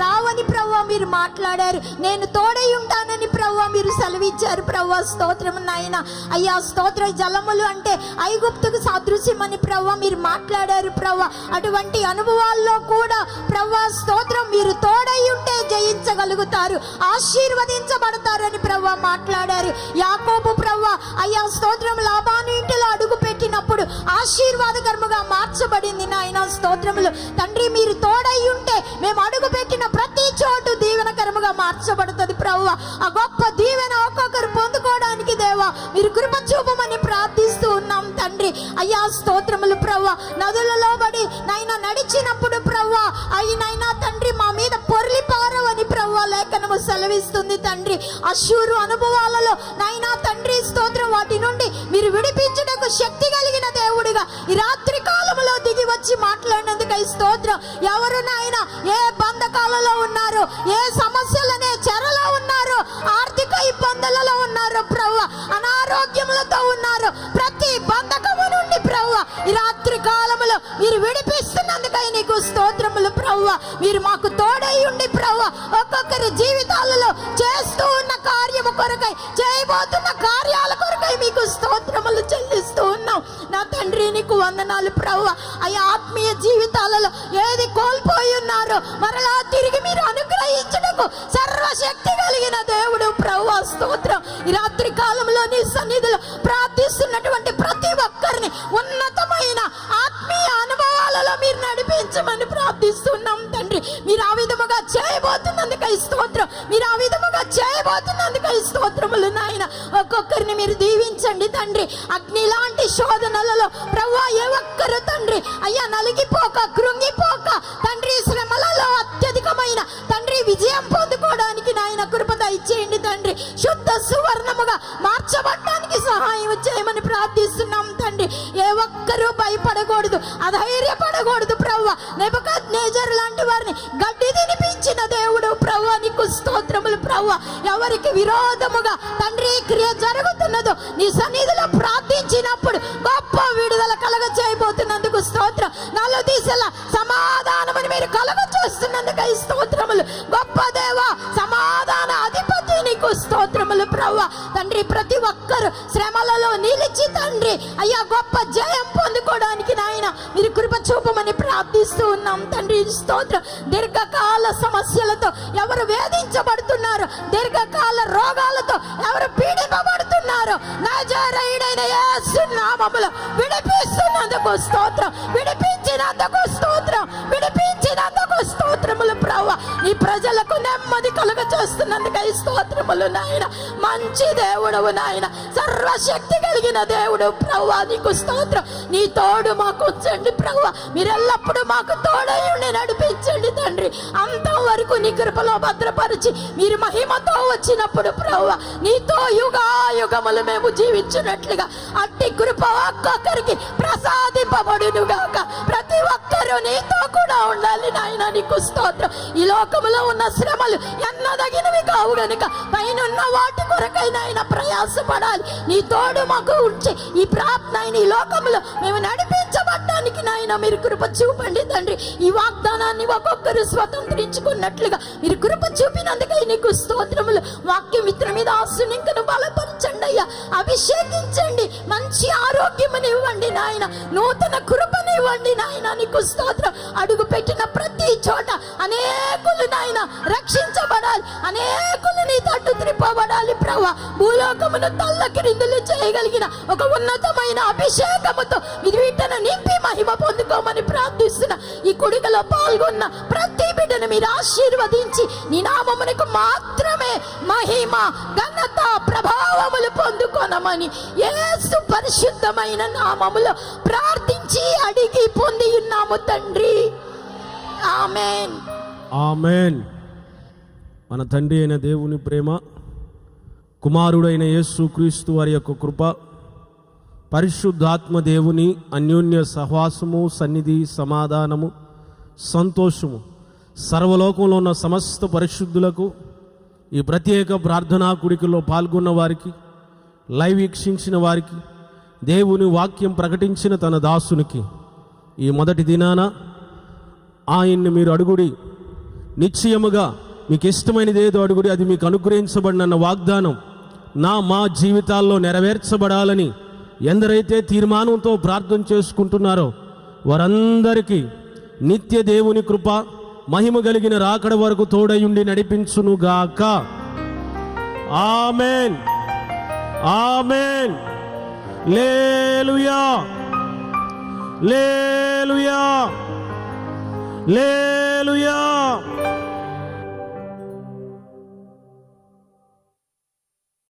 రావని ప్రవ్వా మీరు మాట్లాడారు. నేను తోడై ఉంటానని ప్రవ్వా మీరు సెలవిచ్చారు ప్రవ్వా స్తోత్రం నాయన. అయ్యా స్తోత్ర జలములు అంటే ఐగుప్తుకు సాదృశ్యమని ప్రవ్వా మీరు మాట్లాడారు ప్రవ్వా. అటువంటి అనుభవాల్లో కూడా ప్రవ్వా స్తోత్రం మీరు తోడై ఉంటే జయించగలుగుతారు, ఆశీర్వదించబడతారని ప్రవ్వా మాట్లాడారు. యాకోబు ప్రవ్వా అయ్యా స్తోత్రం లాబాను ఇంటిలో అడుగు పెట్టినప్పుడు ఆశీర్వాదకరముగా మార్చబడింది నాయన స్తోత్రములు. తండ్రి మీరు తోడై ఉంటే మేము అడుగు పెట్టిన ప్రతి చోటు దీవెనకరముగా మార్చబడుతుంది ప్రవ్వా. ఆ గొప్ప దీవెన ఒక్కొక్కరు పొందుకోవడానికి దేవా మీరు కృప చూపమని ప్రార్థిస్తూ ఉన్నాం తండ్రి. అయ్యా స్తోత్రములు ప్రవ్వా. నదులలో పడి నైనా నడిచినప్పుడు ప్రవ్వా అయినైనా తండ్రి మా మీద పొర్లి పారవని ప్రవ్వా లేఖనము సెలవిస్తుంది తండ్రి. అశూరు అనుభవాలలో నైనా తండ్రి స్తోత్రం వాటి నుండి మీరు విడిపించుటకు శక్తి కలిగిన దేవుడిగా ఈ రాత్రి కాలంలో దిగి వచ్చి మాట్లాడినందుకై స్తోత్రం. ఎవరు నాయనా ఏ బంధకాలలో ఉన్నారో, ఏ సమస్యలనే చెరలో ఉన్నారో, ఆర్థిక ఇబ్బందులలో ఉన్నారో ప్రవ్వా, అనారోగ్యములతో ఉన్నారో ప్రతి బంధకము నుండి ప్రవ్వా ఈ రాత్రి కాలములో మీరు విడిపిస్తున్నందుకై నీకు స్తోత్రములు ప్రవ్వా. మీరు మాకు తోడై ఉండి ప్రవ్వా ఒక్కొక్కరి జీవితాలలో చేస్తూ ఉన్న కార్యము కొరకై చేయబోతున్న కార్యాల కొరకై మీకు స్తోత్రములు చెల్లిస్తూ ఉన్నాం నా తండ్రి. నీకు వందనాలు ప్రవ్వా. అయ్యా ఆత్మీయ జీవితాలలో ఏది కోల్పోయి ఉన్నారో మరలా తిరిగి మీరు అనుగ్రహించుటకు సర్వశక్తి కలిగిన దేవుడు ప్రవ్వా స్తోత్రం. ఈ రాత్రి కాలంలో నీ సన్నిధిలో ప్రార్థిస్తున్నటువంటి ప్రతి ఒక్కరిని ఉన్నతమైన ఆత్మీయ అనుభవాలలో మీరు నడిపించమని ప్రార్థిస్తున్నాం తండ్రి. మీరు ఆ విధముగా చేయబోతున్నందుకై స్తోత్రం. మీరు ఆ విధముగా చేయబోతున్నందుకై స్తోత్రములు నాయన. ఒక్కొక్కరిని మీరు దీవించండి తండ్రి. అగ్ని లాంటి శోధనలలో ప్రవ్వా ఏ ఒక్కరు తండ్రి అయ్యా నలిగిపోక కృంగిపోక తండ్రి శ్రమలలో అత్యధికమైన తండ్రి విజయం పొందుకోవడానికి నాయన కృప దయచేయండి తండ్రి. శుద్ధ సువర్ణముగా మార్చబడడానికి సహాయం చేయమని ప్రార్థిస్తున్నాం తండ్రి. ఏ ఒక్కరూ భయపడకూడదు, అధైర్యపడకూడదు ప్రవ్వా. నెబుకద్నెజరు లాంటి వారిని గడ్డి తినిపించిన దేవుడు ప్రవ్వా నీకు స్తోత్రములు ప్రవ్వా. ఎవరికి విరోధముగా తండ్రి క్రియ జరుగుతున్నదో నీ సన్నిధిలో ప్రార్థించినప్పుడు గొప్ప విడుదల కలగ చేయబోతున్నందుకు స్తోత్రం. నలుదిశల సమాధానమని మీరు కలుగ చేస్తున్నందుకై స్తోత్రములు. గొప్ప దేవ, సమాధాన అధిపతి, నీకు స్తోత్రములు ప్రభువా. తండ్రి, ప్రతి ఒక్కరు శ్రమలలో నిలిచి తండ్రి అయ్యా గొప్ప జయం పొందుకోవడానికి నాయన మీరు కృప చూపమని ప్రార్థిస్తూ ఉన్నాం తండ్రి. స్తోత్రం. దీర్ఘకాల సమస్యలతో ఎవరు వేధించబడుతున్నారు, దీర్ఘకాల రోగాలతో ఎవరు పీడింపబడుతున్నారు, నజరేయుడైన యేసు నామములో విడిపిస్తున్నందుకు స్తోత్రం, విడిపించినందుకు స్తోత్రం, విడిపించినందుకు స్తోత్రములు ప్రభువా. నీ ప్రజలకు నెమ్మది కలుగ చేస్తున్నందుకై స్తోత్రములు నాయన. మంచి దేవుడవు నాయన, సర్వశక్తి కలిగిన దేవుడు ప్రభువా, నీకు స్తోత్రం. నీ తోడు మాకు ఉంచండి ప్రభువా, మీరెల్లప్పుడూ మాకు తోడయుండి నడిపించండి తండ్రి. అంతం వరకు నీ కృపలో భద్రపరిచి మీరు మహిమతో వచ్చినప్పుడు ప్రభువా నీతో యుగాయుగములు మేము జీవించినట్లుగా అట్టి కృప ఒక్కొక్కరికి ప్రసాదింపబడును గాక. ప్రతి ఒక్కరూ నీతో కూడా ఉండాలి నాయన, నీకు స్తోత్రం. ఈ లోకములో ఉన్న శ్రమలు ఎన్నదగినవి కావు గనుక పైనున్న వాటి కొరకై నాయన ప్రయాసపడాలి. నీ తోడు మాకు ఉంచి ఈ ప్రాప్తైన ఈ లోకములో మేము నడిపించబడటానికి నాయన మీరు కృప చూపండి తండ్రి. ఈ వాగ్దానాన్ని ఒక్కొక్కరు స్వతంత్రించుకున్నట్లుగా మీరు కృప చూపినందుకై నీకు స్తోత్రములు. వాక్యం మిత్రం మీద ఆశనింకను బలపరచండి అయ్యా, అభిషేకించండి, మంచి ఆరోగ్యమునివ్వండి నాయన, నూతన కృపనివ్వండి నాయన, నీకు స్తోత్రం. అడుగు పెట్టిన ప్రతి చోట అనేకులు నాయన రక్షించబడాలి, అనేకులు నీ తట్టు త్రిప్పబడాలి ప్రభువా. భూలోకమును తల్లకిరిందులు చేయగలిగిన ఒక ఉన్నతమైన అభిషేకముతో మీరు వీటను నింపి మహిమ పొందుకోమని ప్రార్థిస్తున్నా. ఈ కొడుకలో పాల్గొన్న ప్రతి బిడ్డను మీరు ఆశీర్వదించి నీ నామమునకు మాత్రమే మహిమ, ఘనత, ప్రభావములు పొందుకొనమని యేసు పరిశుద్ధమైన నామములో ప్రార్థించి అడిగి పొంది ఉన్నాము తండ్రి. ఆమేన్.
ఆమేన్. మన తండ్రి అయిన దేవుని ప్రేమ, కుమారుడైన యేసు క్రీస్తు వారి యొక్క కృప, పరిశుద్ధాత్మ దేవుని అన్యోన్య సహవాసము, సన్నిధి, సమాధానము, సంతోషము సర్వలోకంలో ఉన్న సమస్త పరిశుద్ధులకు, ఈ ప్రత్యేక ప్రార్థనా కుడికలో పాల్గొన్న వారికి, లైవ్ వీక్షించిన వారికి, దేవుని వాక్యం ప్రకటించిన తన దాసునికి ఈ మొదటి దినాన ఆయన్ని మీరు అడుగుడి, నిశ్చయముగా మీకు ఇష్టమైనది ఏదో అడుగుడి, అది మీకు అనుగ్రహించబడిన వాగ్దానం మా జీవితాల్లో నెరవేర్చబడాలని ఎందరైతే తీర్మానంతో ప్రార్థన చేసుకుంటున్నారో వారందరికీ నిత్య దేవుని కృప, మహిమ కలిగిన రాకడ వరకు తోడయుండి నడిపించునుగాక. ఆమేన్, ఆమేన్. లేలుయా, లేలుయా, లేలుయా.